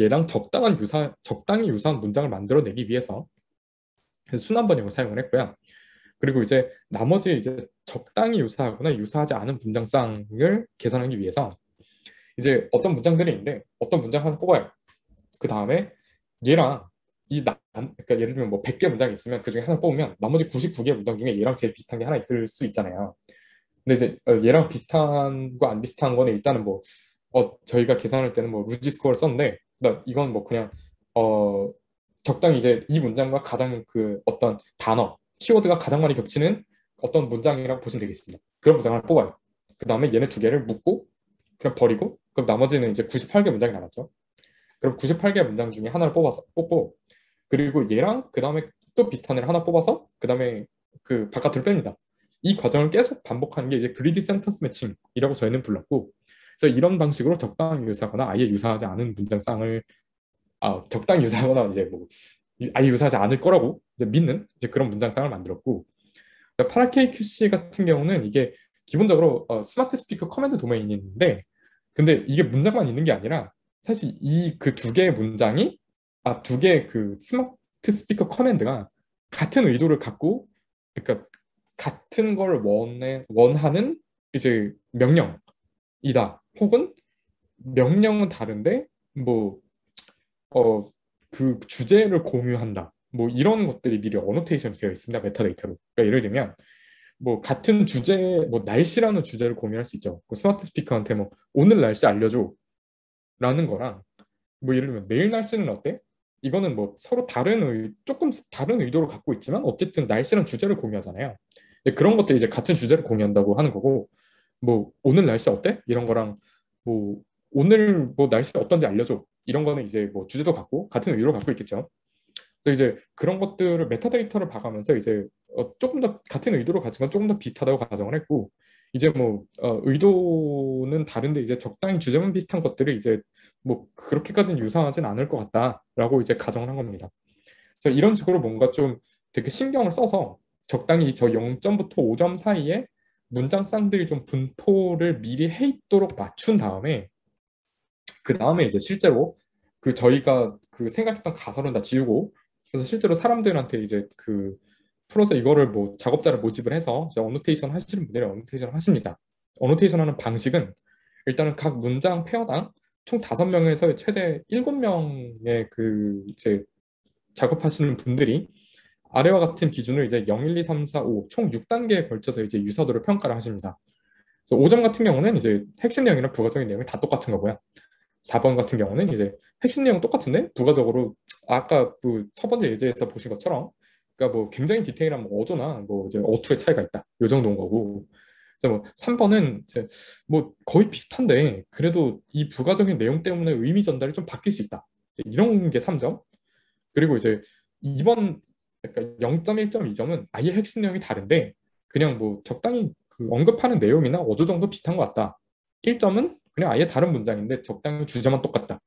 얘랑 적당히 유사한 문장을 만들어내기 위해서 순환 번역을 사용을 했고요. 그리고 이제 나머지 이제 적당히 유사하거나 유사하지 않은 문장쌍을 계산하기 위해서 이제 어떤 문장들이 있는데 어떤 문장 하나 뽑아요. 그 다음에 얘랑 그러니까 예를 들면 뭐 100개 문장이 있으면 그 중에 하나 뽑으면 나머지 99개 문장 중에 얘랑 제일 비슷한 게 하나 있을 수 있잖아요. 근데 이제 얘랑 비슷한 거 안 비슷한 거는 일단은 뭐 저희가 계산할 때는 뭐 루지 스코어를 썼는데 이건 뭐 그냥 어 적당히 이제 이 문장과 가장 그 어떤 단어 키워드가 가장 많이 겹치는 어떤 문장이라고 보시면 되겠습니다. 그런 문장을 하나 뽑아요. 그 다음에 얘네 두 개를 묶고 그냥 버리고 그럼 나머지는 이제 98개 문장이 남았죠. 그럼 98개 문장 중에 하나를 뽑아서 뽑고 그리고 얘랑 그 다음에 또 비슷한 애를 하나 뽑아서 그 다음에 그 바깥으로 뺍니다. 이 과정을 계속 반복하는 게 이제 그리디 센턴스 매칭이라고 저희는 불렀고 그래서 이런 방식으로 적당히 유사하거나 아예 유사하지 않은 문장쌍을 적당히 유사하거나 이제 뭐 아예 유사하지 않을 거라고 이제 믿는 이제 그런 문장쌍을 만들었고 파라케이 QC 같은 경우는 이게 기본적으로 스마트 스피커 커맨드 도메인이 있는데 근데 이게 문장만 있는 게 아니라 사실 이 그 두 개의 문장이 두 개의 그 스마트 스피커 커맨드가 같은 의도를 갖고 그러니까 같은 걸 원하는 이제 명령이다 혹은 명령은 다른데 뭐 그 주제를 공유한다 뭐 이런 것들이 미리 어노테이션 되어 있습니다 메타데이터로 그러니까 예를 들면 뭐 같은 주제, 뭐 날씨라는 주제를 공유할 수 있죠. 그 스마트 스피커한테 뭐 오늘 날씨 알려줘 라는 거랑 뭐 예를 들면 내일 날씨는 어때? 이거는 뭐 서로 조금 다른 의도를 갖고 있지만 어쨌든 날씨란 주제를 공유하잖아요. 근데 그런 것도 이제 같은 주제를 공유한다고 하는 거고 뭐 오늘 날씨 어때? 이런 거랑 뭐 오늘 뭐 날씨 어떤지 알려줘 이런 거는 이제 뭐 주제도 갖고 같은 의도를 갖고 있겠죠. 그래서 이제 그런 것들을 메타데이터를 봐가면서 이제 조금 더 같은 의도로 가지만 조금 더 비슷하다고 가정을 했고 이제 뭐 의도는 다른데 이제 적당히 주제만 비슷한 것들이 이제 뭐 그렇게까지는 유사하진 않을 것 같다라고 이제 가정을 한 겁니다. 그래서 이런 식으로 뭔가 좀 되게 신경을 써서 적당히 저 0점부터 5점 사이에 문장쌍들이 좀 분포를 미리 해 있도록 맞춘 다음에 그 다음에 이제 실제로 그 저희가 그 생각했던 가설은 다 지우고 그래서 실제로 사람들한테 이제 그 풀어서 이거를 뭐 작업자를 모집을 해서 이제 어노테이션 하시는 분들이 어노테이션 하십니다. 어노테이션 하는 방식은 일단은 각 문장 페어당 총 5명에서 최대 7명의 그 이제 작업하시는 분들이 아래와 같은 기준을 이제 0, 1, 2, 3, 4, 5 총 6단계에 걸쳐서 이제 유사도를 평가를 하십니다. 그래서 5점 같은 경우는 이제 핵심 내용이랑 부가적인 내용이 다 똑같은 거고요. 4번 같은 경우는 이제 핵심 내용 똑같은데 부가적으로 아까 그 첫 번째 예제에서 보신 것처럼 그러니까 뭐 굉장히 디테일한 뭐 어조나 뭐 이제 어투의 차이가 있다. 요 정도인 거고. 그래서 뭐 3번은 이제 뭐 거의 비슷한데 그래도 이 부가적인 내용 때문에 의미 전달이 좀 바뀔 수 있다. 이런 게 3점. 그리고 이제 2번 그러니까 0.1점, 2점은 아예 핵심 내용이 다른데 그냥 뭐 적당히 그 언급하는 내용이나 어조 정도 비슷한 것 같다. 1점은 그냥 아예 다른 문장인데 적당히 주제만 똑같다.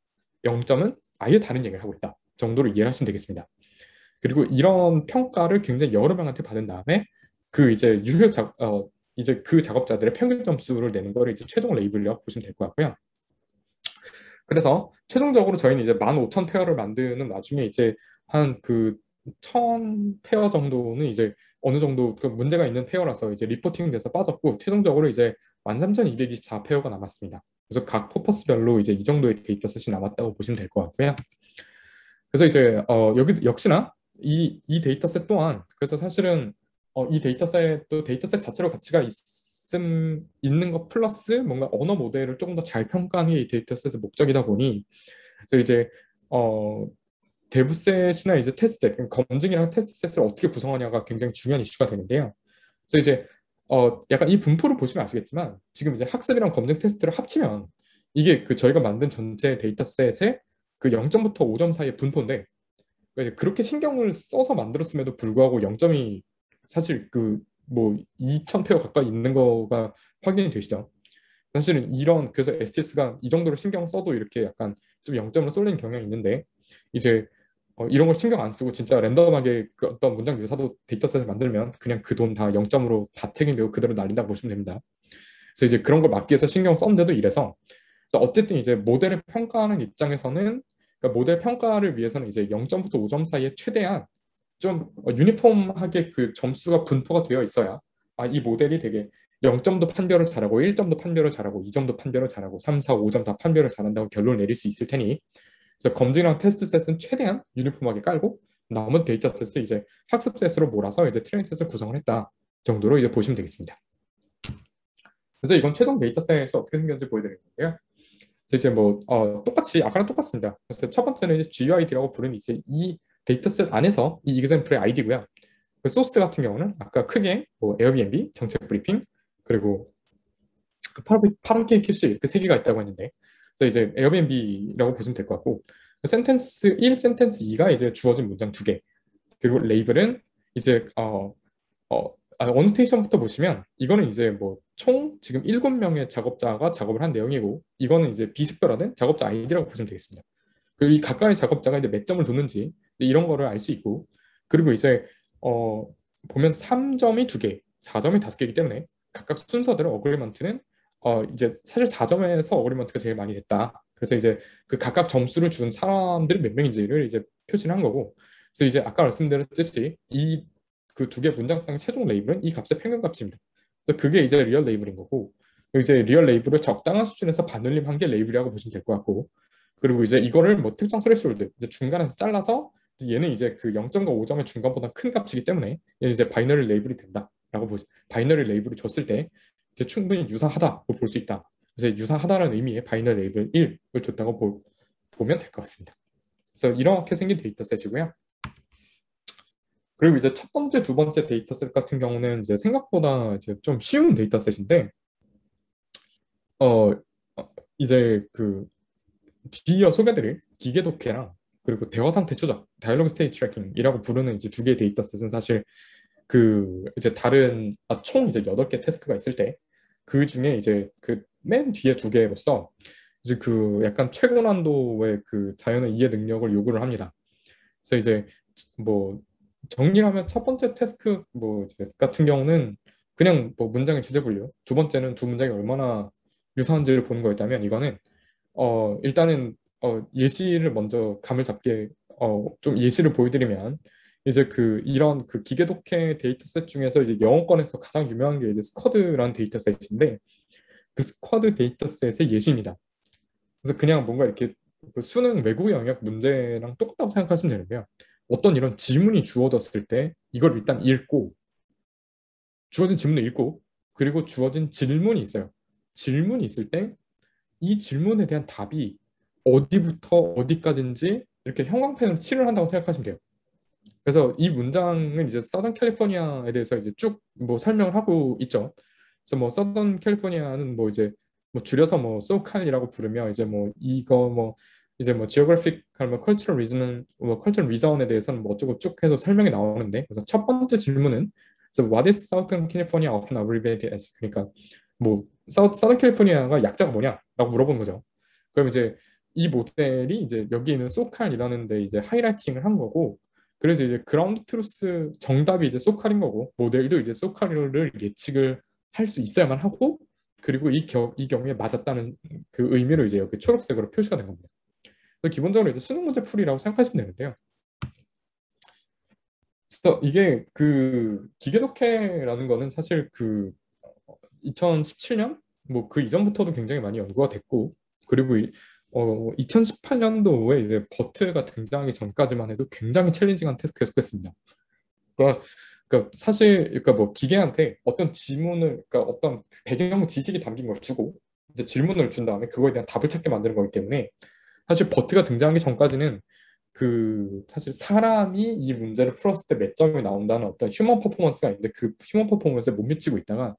0점은 아예 다른 얘기를 하고 있다. 정도로 이해하시면 되겠습니다. 그리고 이런 평가를 굉장히 여러 명한테 받은 다음에 그 이제 이제 그 작업자들의 평균 점수를 내는 거를 이제 최종 레이블이라고 보시면 될 것 같고요. 그래서 최종적으로 저희는 이제 15,000페어를 만드는 와중에 이제 한 그 1,000페어 정도는 이제 어느 정도 그 문제가 있는 페어라서 이제 리포팅 돼서 빠졌고 최종적으로 이제 13,224페어가 남았습니다. 그래서 각 퍼포스별로 이제 이 정도의 데이터셋이 남았다고 보시면 될 것 같고요. 그래서 이제 여기 역시나 이 데이터셋 또한 그래서 사실은 이 데이터셋도 데이터셋 자체로 가치가 있는 것 플러스 뭔가 언어 모델을 조금 더 잘 평가하는 게 이 데이터셋의 목적이다 보니 그래서 이제 어, 데브셋이나 이제 테스트셋, 검증이랑 테스트셋을 어떻게 구성하냐가 굉장히 중요한 이슈가 되는데요. 그래서 이제 약간 이 분포를 보시면 아시겠지만 지금 이제 학습이랑 검증 테스트를 합치면 이게 그 저희가 만든 전체 데이터셋의 그 0점부터 5점 사이의 분포인데 그러니까 그렇게 신경을 써서 만들었음에도 불구하고 0점이 사실 그 뭐 2,000페어 가까이 있는 거가 확인이 되시죠. 사실은 이런 그래서 STS가 이 정도로 신경 써도 이렇게 약간 좀 0점으로 쏠리는 경향이 있는데 이제 이런 걸 신경 안 쓰고 진짜 랜덤하게 그 어떤 문장 유사도 데이터셋을 만들면 그냥 그 돈 다 0점으로 다 태깅되고 그대로 날린다고 보시면 됩니다. 그래서 이제 그런 걸 막기 위해서 신경 썼는데도 이래서 그래서 어쨌든 이제 모델을 평가하는 입장에서는 그러니까 모델 평가를 위해서는 이제 0점부터 5점 사이에 최대한 좀 유니폼하게 그 점수가 분포가 되어 있어야 이 모델이 되게 0점도 판별을 잘하고 1점도 판별을 잘하고 2점도 판별을 잘하고 3, 4, 5점 다 판별을 잘한다고 결론을 내릴 수 있을 테니 그래서 검증이랑 테스트 셋은 최대한 유니폼하게 깔고 나머지 데이터 셋을 이제 학습 셋으로 몰아서 이제 트레이닝 셋을 구성을 했다 정도로 이제 보시면 되겠습니다. 그래서 이건 최종 데이터 셋이 어떻게 생겼는지 보여드릴 건데요. 이제 뭐 똑같이 아까랑 똑같습니다. 그래서 첫 번째는 이제 GUID라고 부르는 이제 이 데이터셋 안에서 이 example의 아이디고요. 그 소스 같은 경우는 아까 크게 뭐 에어비앤비, 정책 브리핑, 그리고 그 파란케이 큐스 이렇게 세 개가 있다고 했는데, 그래서 이제 에어비앤비라고 보시면 될 것 같고, 센텐스 1, 센텐스 2가 이제 주어진 문장 두 개, 그리고 레이블은 이제 어노테이션부터 보시면 이거는 이제 뭐 총 지금 7명의 작업자가 작업을 한 내용이고 이거는 이제 비식별화된 작업자 아이디라고 보시면 되겠습니다. 그리고 이 각각의 작업자가 이제 몇 점을 줬는지 이런 거를 알 수 있고 그리고 이제 어 보면 3점이 2개, 4점이 5개이기 때문에 각각 순서대로 어그리먼트는 이제 사실 4점에서 어그리먼트가 제일 많이 됐다. 그래서 이제 그 각각 점수를 준 사람들이 몇 명인지를 이제 표시를 한 거고 그래서 이제 아까 말씀드렸듯이 이 그 두 개 문장상의 최종 레이블은 이 값의 평균값입니다. 그래서 그게 이제 리얼 레이블인 거고 이제 리얼 레이블을 적당한 수준에서 반올림한 게 레이블이라고 보시면 될 것 같고 그리고 이제 이거를 뭐 특정 스레시홀드 이제 중간에서 잘라서 얘는 이제 그 0점과 5점의 중간보다 큰 값이기 때문에 얘는 이제 바이너리 레이블이 된다라고 보지 바이너리 레이블을 줬을 때 이제 충분히 유사하다고 볼 수 있다. 그래서 유사하다라는 의미의 바이너리 레이블 1을 줬다고 보면 될 것 같습니다. 그래서 이렇게 생긴 데이터셋이고요. 그리고 이제 첫 번째, 두 번째 데이터셋 같은 경우는 이제 생각보다 이제 좀 쉬운 데이터셋인데, 어, 이제 그 뒤이어 소개드릴 기계 독해랑 그리고 대화 상태 추적, 다이얼로그 스테이지 트래킹이라고 부르는 이제 두 개의 데이터셋은 사실 그 이제 다른 총 이제 8개 태스크가 있을 때 그 중에 이제 그 맨 뒤에 두 개로서 이제 그 약간 최고 난도의 그 자연의 이해 능력을 요구를 합니다. 그래서 이제 뭐 정리하면 첫 번째 태스크 뭐 이제 같은 경우는 그냥 뭐 문장의 주제 분류, 두 번째는 두 문장이 얼마나 유사한지를 보는 거였다면 이거는 일단은 예시를 먼저 감을 잡게 좀 예시를 보여드리면 이제 그 이런 그 기계 독해 데이터셋 중에서 이제 영어권에서 가장 유명한 게 이제 스쿼드라는 데이터셋인데 그 스쿼드 데이터셋의 예시입니다. 그래서 그냥 뭔가 이렇게 그 수능 외국 영역 문제랑 똑같다고 생각하시면 되는데요. 어떤 이런 지문이 주어졌을 때 이걸 일단 읽고 주어진 지문을 읽고 그리고 주어진 질문이 있어요. 질문이 있을 때 이 질문에 대한 답이 어디부터 어디까지인지 이렇게 형광펜으로 칠을 한다고 생각하시면 돼요. 그래서 이 문장은 이제 서던 캘리포니아에 대해서 이제 쭉 뭐 설명을 하고 있죠. 그래서 뭐 서던 캘리포니아는 뭐 이제 뭐 줄여서 뭐 소칼이라고 부르며 이제 뭐 이거 뭐 이제 뭐 지오그래픽할 뭐 컬처럴 리즌은 뭐 컬처럴 리전에 대해서는 뭐 어쩌고 쭉 해서 설명이 나오는데 그래서 첫 번째 질문은 그래서 What is Southern California often abbreviated as? 그러니까 뭐 서던 캘리포니아가 약자가 뭐냐라고 물어보는 거죠. 그럼 이제 이 모델이 이제 여기 있는 소칼이라는 데 이제 하이라이팅을 한 거고 그래서 이제 그라운드 트루스 정답이 이제 소칼인 거고 모델도 이제 소칼을 예측을 할 수 있어야만 하고 그리고 이 경우에 맞았다는 그 의미로 이제 여기 초록색으로 표시가 된 겁니다. 그래서 기본적으로 이제 수능 문제 풀이라고 생각하시면 되는데요. 그래서 이게 그 기계독해라는 거는 사실 그 2017년 뭐 그 이전부터도 굉장히 많이 연구가 됐고 그리고 2018년도에 이제 버트가 등장하기 전까지만 해도 굉장히 챌린징한 테스트가 계속했습니다. 그러니까, 그러니까 사실 그러니까 뭐 기계한테 어떤 지문을 그러니까 어떤 배경 지식이 담긴 걸 주고 이제 질문을 준 다음에 그거에 대한 답을 찾게 만드는 거기 때문에 사실 버트가 등장하기 전까지는 그 사실 사람이 이 문제를 풀었을 때 몇 점이 나온다는 어떤 휴먼 퍼포먼스가 있는데 그 휴먼 퍼포먼스에 못 미치고 있다가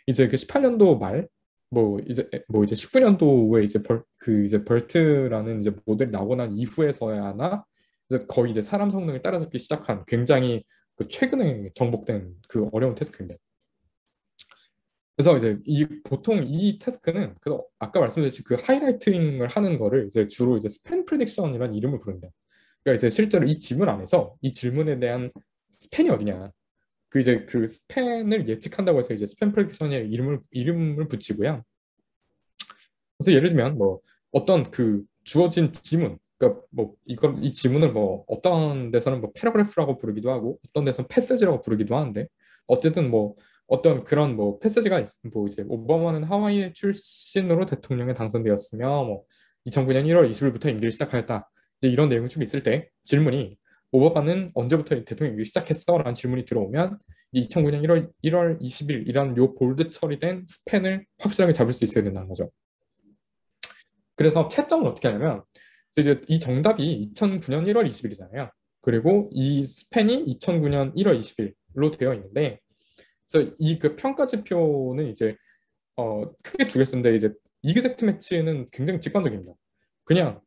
이제 그 18년도 말 뭐 이제 19년도에 이제 그 이제 벌트라는 이제 모델이 나오고 난 이후에서야나 이제 거의 이제 사람 성능을 따라잡기 시작한 굉장히 그 최근에 정복된 그 어려운 태스크입니다. 그래서 이제 이 보통 이 태스크는 그래서 아까 말씀드렸듯이 그 하이라이팅을 하는 거를 이제 주로 이제 스팬 프레딕션이라는 이름을 부릅니다. 그러니까 이제 실제로 이 질문 안에서 이 질문에 대한 스팬이 어디냐 그 이제 그 스팬을 예측한다고 해서 이제 스팬 프레딕션의 이름을 붙이고요. 그래서 예를 들면 뭐 어떤 그 주어진 지문, 그러니까 뭐 이걸 이 지문을 뭐 어떤 데서는 뭐 패러그래프라고 부르기도 하고 어떤 데서는 패세지라고 부르기도 하는데 어쨌든 뭐 어떤 그런 뭐 패세지가 뭐 이제 오바마는 하와이 출신으로 대통령에 당선되었으며 뭐 2009년 1월 20일부터 임기를 시작하였다. 이제 이런 내용이 쭉 있을 때 질문이 오바마는 언제부터 대통령 임기를 시작했어? 라는 질문이 들어오면 2009년 1월 20일이라는 요 볼드 처리된 스팬을 확실하게 잡을 수 있어야 된다는 거죠. 그래서 채점을 어떻게 하냐면 이제 이 정답이 2009년 1월 20일이잖아요. 그리고 이 스팬이 2009년 1월 20일로 되어 있는데 그래서 이 그 평가 지표는 이제 크게 두 개 쓰는데 이제 이그젝트 매치는 굉장히 직관적입니다. 그냥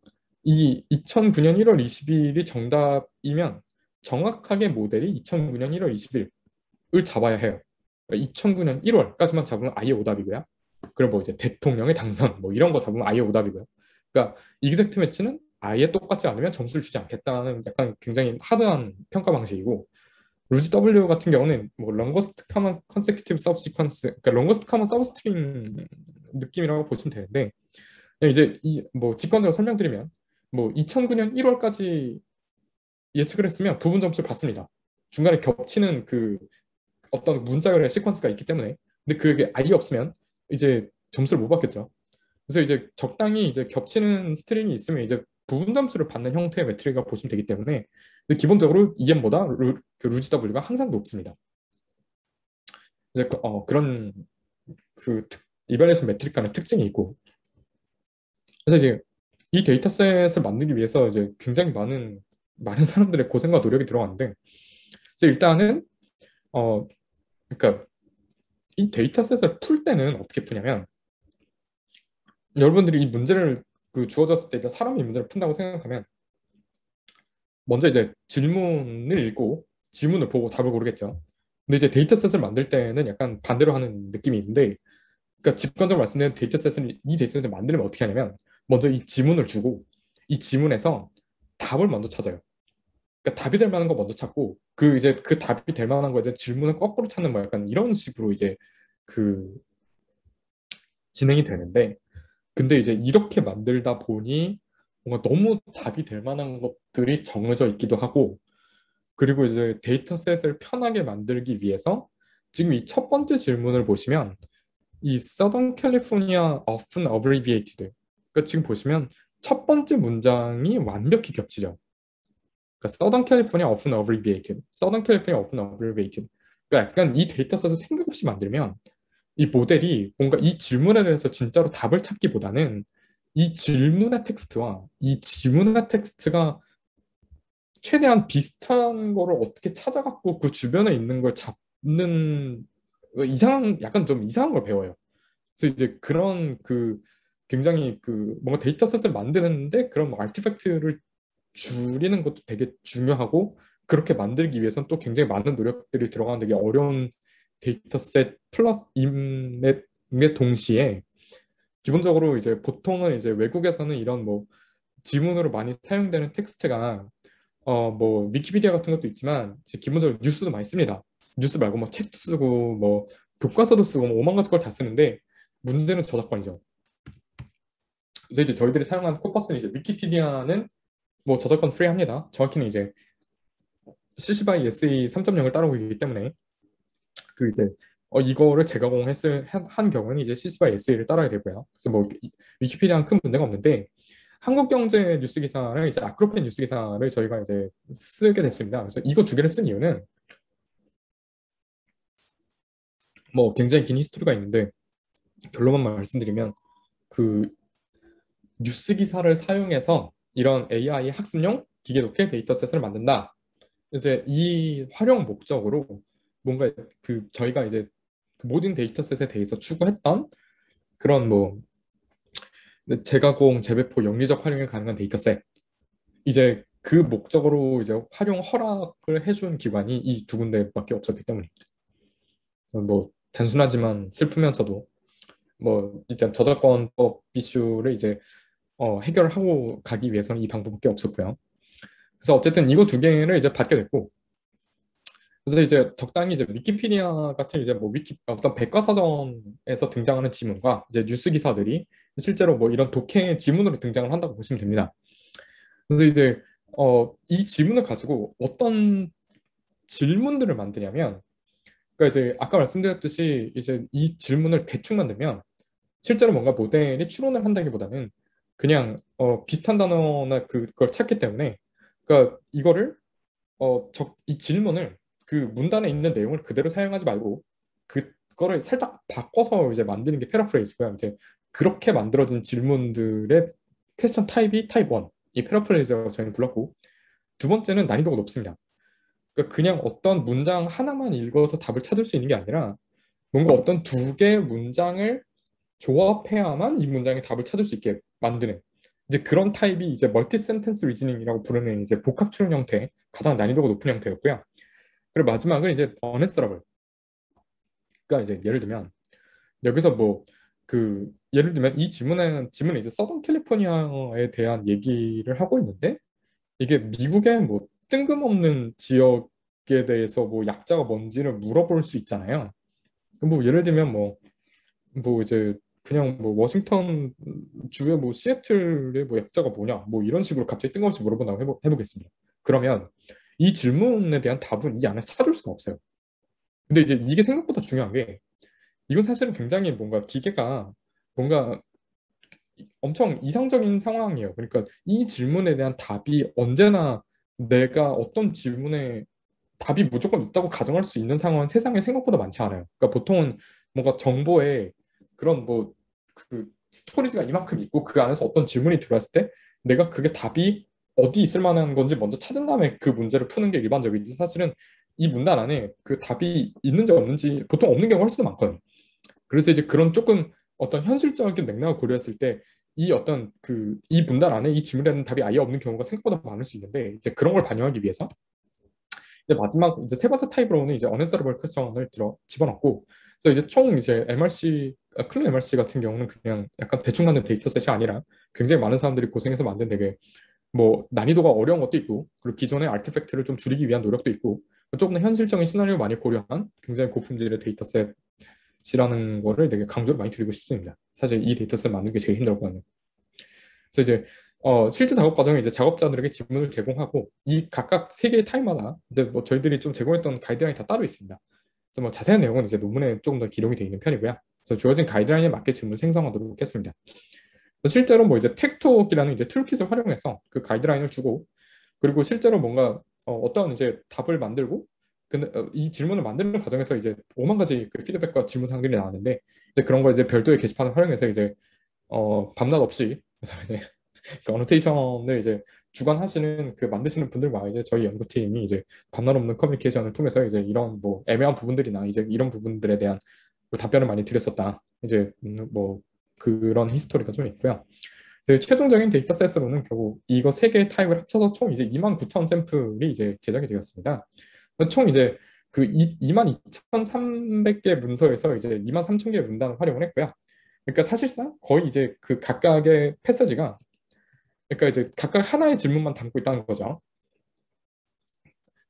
이 2009년 1월 20일이 정답이면 정확하게 모델이 2009년 1월 20일을 잡아야 해요. 2009년 1월까지만 잡으면 아예 오답이고요. 그럼 뭐 이제 대통령의 당선 뭐 이런 거 잡으면 아예 오답이고요. 그러니까 이그젝트 매치는 아예 똑같지 않으면 점수를 주지 않겠다는 약간 굉장히 하드한 평가 방식이고 루지 W 같은 경우는 뭐 롱거스트 카먼 컨세큐티브 서브시퀀스 그러니까 롱거스트 카먼 서브스트링 느낌이라고 보시면 되는데 이제 이 뭐 직관적으로 설명드리면 뭐 2009년 1월까지 예측을 했으면 부분 점수를 받습니다. 중간에 겹치는 그 어떤 문자열의 시퀀스가 있기 때문에 근데 그게 아예 없으면 이제 점수를 못 받겠죠. 그래서 이제 적당히 이제 겹치는 스트링이 있으면 이제 부분 점수를 받는 형태의 매트릭이라고 보시면 되기 때문에 근데 기본적으로 EM보다 그 루지 W가 항상 높습니다. 이제 그런 그 이발레이션 매트릭 간의 특징이 있고 그래서 이제 이 데이터셋을 만들기 위해서 이제 굉장히 많은 사람들의 고생과 노력이 들어갔는데 이제 일단은 그러니까 이 데이터셋을 풀 때는 어떻게 푸냐면 여러분들이 이 문제를 그 주어졌을 때 그러니까 사람이 이 문제를 푼다고 생각하면 먼저 이제 질문을 읽고 지문을 보고 답을 고르겠죠. 근데 이제 데이터셋을 만들 때는 약간 반대로 하는 느낌이 있는데 그러니까 직관적으로 말씀드리면 이 데이터셋을 만들면 어떻게 하냐면 먼저 이 지문을 주고 이 지문에서 답을 먼저 찾아요. 그러니까 답이 될 만한 거 먼저 찾고 그 이제 그 답이 될 만한 거에 대한 질문을 거꾸로 찾는 뭐 약간 이런 식으로 이제 그 진행이 되는데 근데 이제 이렇게 만들다 보니 뭔가 너무 답이 될 만한 것들이 정해져 있기도 하고 그리고 이제 데이터셋을 편하게 만들기 위해서 지금 이 첫 번째 질문을 보시면 이 Southern California often abbreviated 그러니까 지금 보시면 첫 번째 문장이 완벽히 겹치죠. 그러니까 Southern California often abbreviated, Southern California often abbreviated. 그러니까 약간 이 데이터셋을 생각 없이 만들면 이 모델이 뭔가 이 질문에 대해서 진짜로 답을 찾기보다는 이 질문의 텍스트와 이 지문의 텍스트가 최대한 비슷한 거를 어떻게 찾아갖고 그 주변에 있는 걸 잡는 약간 좀 이상한 걸 배워요. 그래서 이제 그런 굉장히 뭔가 데이터셋을 만드는데 그런 뭐 아티팩트를 줄이는 것도 되게 중요하고 그렇게 만들기 위해서는 또 굉장히 많은 노력들이 들어가는 되게 어려운 데이터셋 플러스임에 동시에 기본적으로 이제 보통은 이제 외국에서는 이런 뭐 지문으로 많이 사용되는 텍스트가 뭐 위키피디아 같은 것도 있지만 기본적으로 뉴스도 많이 씁니다. 뉴스 말고 뭐 책도 쓰고 뭐 교과서도 쓰고 뭐 오만 가지 걸 다 쓰는데 문제는 저작권이죠. 그래서 이제 저희들이 사용한 코퍼스는 이제 위키피디아는 뭐 저작권 프리합니다. 정확히는 이제 CC by SE 3.0을 따르고 있기 때문에 이제 이거를 재가공했을 한 경우는 이제 CC by SE를 따라야 되고요. 그래서 뭐 위키피디아는 큰 문제가 없는데 한국경제 뉴스 기사를 이제 아크로펜 뉴스 기사를 저희가 이제 쓰게 됐습니다. 그래서 이거 두 개를 쓴 이유는 뭐 굉장히 긴 히스토리가 있는데 결론만 말씀드리면 그 뉴스 기사를 사용해서 이런 AI 학습용 기계 독해 데이터셋을 만든다. 이제 이 활용 목적으로 뭔가 저희가 이제 그 모든 데이터셋에 대해서 추구했던 그런 뭐 재가공, 재배포, 영리적 활용이 가능한 데이터셋 이제 그 목적으로 이제 활용 허락을 해준 기관이 이 두 군데밖에 없었기 때문입니다. 뭐 단순하지만 슬프면서도 뭐 일단 저작권법 이슈를 이제 해결하고 가기 위해서는 이 방법밖에 없었고요. 그래서 어쨌든 이거 두 개를 이제 받게 됐고, 그래서 이제 적당히 이제 위키피디아 같은 이제 뭐 어떤 백과사전에서 등장하는 지문과 이제 뉴스 기사들이 실제로 뭐 이런 독해 지문으로 등장을 한다고 보시면 됩니다. 그래서 이제 이 지문을 가지고 어떤 질문들을 만드냐면, 그러니까 이제 아까 말씀드렸듯이 이제 이 질문을 대충 만들면 실제로 뭔가 모델이 추론을 한다기보다는 그냥 비슷한 단어나 그걸 찾기 때문에 그러니까 이거를 이 질문을 그 문단에 있는 내용을 그대로 사용하지 말고 그거를 살짝 바꿔서 이제 만드는 게 패러프레이즈고요. 이제 그렇게 만들어진 질문들의 퀘스천 타입이 타입 1, 이 패러프레이즈라고 저희는 불렀고 두 번째는 난이도가 높습니다. 그러니까 그냥 어떤 문장 하나만 읽어서 답을 찾을 수 있는 게 아니라 뭔가 어떤 두 개의 문장을 조합해야만 이 문장의 답을 찾을 수 있게 만드는 이제 그런 타입이 이제 멀티 센텐스 리즈닝이라고 부르는 이제 복합 추론 형태 가장 난이도가 높은 형태였고요. 그리고 마지막은 이제 어넷서러블. 그러니까 이제 예를 들면 여기서 뭐 예를 들면 이 지문은 이제 서던 캘리포니아에 대한 얘기를 하고 있는데 이게 미국의 뭐 뜬금없는 지역에 대해서 뭐 약자가 뭔지를 물어볼 수 있잖아요. 뭐 예를 들면 뭐 이제 그냥 뭐 워싱턴 주의 뭐 시애틀의 뭐 약자가 뭐냐 뭐 이런 식으로 갑자기 뜬금없이 물어본다고 해보겠습니다. 그러면 이 질문에 대한 답은 이 안에 찾을 수가 없어요. 근데 이제 이게 생각보다 중요한 게 이건 사실은 굉장히 뭔가 기계가 뭔가 엄청 이상적인 상황이에요. 그러니까 이 질문에 대한 답이 언제나 내가 어떤 질문에 답이 무조건 있다고 가정할 수 있는 상황은 세상에 생각보다 많지 않아요. 그러니까 보통은 뭔가 정보에 그런 뭐 스토리지가 이만큼 있고 그 안에서 어떤 질문이 들어왔을 때 내가 그게 답이 어디 있을 만한 건지 먼저 찾은 다음에 그 문제를 푸는 게 일반적이지 사실은 이 문단 안에 그 답이 있는지 없는지 보통 없는 경우가 훨씬 더 많거든요. 그래서 이제 그런 조금 어떤 현실적인 맥락을 고려했을 때 이 어떤 이 문단 안에 이 질문에 대한 답이 아예 없는 경우가 생각보다 많을 수 있는데 이제 그런 걸 반영하기 위해서 이제 마지막 이제 세 번째 타입으로는 이제 unanswerable question을 집어넣고 그래서 이제 총 이제 MRC 클린 MRC 같은 경우는 그냥 약간 대충 만든 데이터셋이 아니라 굉장히 많은 사람들이 고생해서 만든 되게 뭐 난이도가 어려운 것도 있고 그리고 기존의 아티팩트를 좀 줄이기 위한 노력도 있고 조금 더 현실적인 시나리오 많이 고려한 굉장히 고품질의 데이터셋이라는 거를 되게 강조를 많이 드리고 싶습니다. 사실 이 데이터셋 만드는 게 제일 힘들었거든요. 그래서 이제 실제 작업 과정에 이제 작업자들에게 지문을 제공하고 이 각각 세 개의 타입마다 이제 뭐 저희들이 좀 제공했던 가이드라인이 다 따로 있습니다. 그래서 뭐 자세한 내용은 이제 논문에 조금 더 기록이 되어 있는 편이고요. 그래서 주어진 가이드라인에 맞게 지문을 생성하도록 했습니다. 실제로 뭐 이제 텍톡이라는 이제 툴킷을 활용해서 그 가이드라인을 주고 그리고 실제로 뭔가 어떤 이제 답을 만들고 근데 이 질문을 만드는 과정에서 이제 5만 가지 그 피드백과 질문 사항들이 나왔는데 이제 그런 거 이제 별도의 게시판을 활용해서 이제 밤낮 없이 그래서 이제 그 어노테이션을 이제 주관하시는 그 만드시는 분들과 이제 저희 연구팀이 이제 밤낮 없는 커뮤니케이션을 통해서 이제 이런 뭐 애매한 부분들이나 이제 이런 부분들에 대한 그 답변을 많이 드렸었다. 이제 뭐 그런 히스토리가 좀 있고요. 그 최종적인 데이터셋으로는 결국 이거 세 개의 타입을 합쳐서 총 이제 29,000 샘플이 이제 제작이 되었습니다. 총 이제 그 22,300개 문서에서 이제 23,000개의 문단을 활용을 했고요. 그러니까 사실상 거의 이제 그 각각의 패서지가 그러니까 이제 각각 하나의 질문만 담고 있다는 거죠.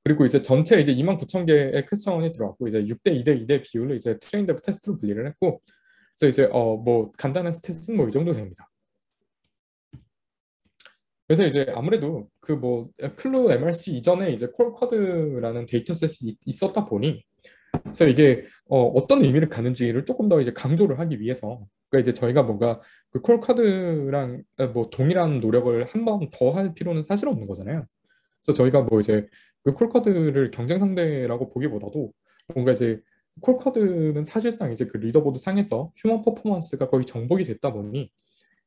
그리고 이제 전체 이제 29,000개의 퀘스천이 들어왔고 이제 6대 2대 2대 비율로 이제 트레인드 테스트로 분리를 했고 그래서 이제 뭐 간단한 스탯은 뭐 이 정도 됩니다. 그래서 이제 아무래도 그 뭐 클루 MRC 이전에 이제 콜쿼드라는 데이터셋이 있었다 보니 그래서 이게 떤 의미를 갖는지를 조금 더 이제 강조를 하기 위해서 그러니까 이제 저희가 뭔가 그 콜쿼드랑 뭐 동일한 노력을 한 번 더 할 필요는 사실 없는 거잖아요. 그래서 저희가 뭐 이제 그 콜쿼드를 경쟁 상대라고 보기보다도 뭔가 이제 콜쿼드는 사실상 이제 그 리더보드 상에서 휴먼 퍼포먼스가 거의 정복이 됐다 보니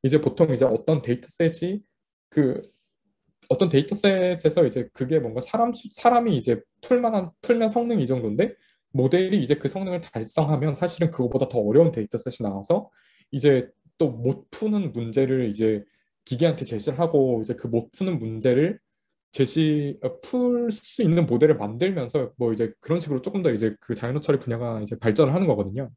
이제 보통 이제 어떤 데이터셋이 그 어떤 데이터셋에서 이제 그게 뭔가 사람이 이제 풀면 성능이 이 정도인데 모델이 이제 그 성능을 달성하면 사실은 그거보다 더 어려운 데이터셋이 나와서 이제 또 못 푸는 문제를 이제 기계한테 제시를 하고 이제 그 못 푸는 문제를 풀 수 있는 모델을 만들면서 뭐 이제 그런 식으로 조금 더 이제 그 자연어 처리 분야가 이제 발전을 하는 거거든요.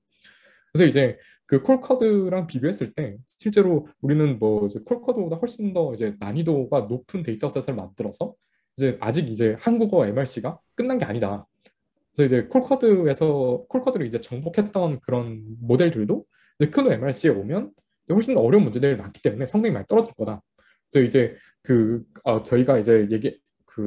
그래서 이제 그 콜커드랑 비교했을 때 실제로 우리는 뭐 이제 콜커드보다 훨씬 더 이제 난이도가 높은 데이터셋을 만들어서 이제 아직 이제 한국어 MRC가 끝난 게 아니다. 그래서 이제 콜커드를 이제 정복했던 그런 모델들도 이제 큰 MRC에 오면 훨씬 더 어려운 문제들이 많기 때문에 성능이 많이 떨어질 거다. 그래서 이제 저희가 이제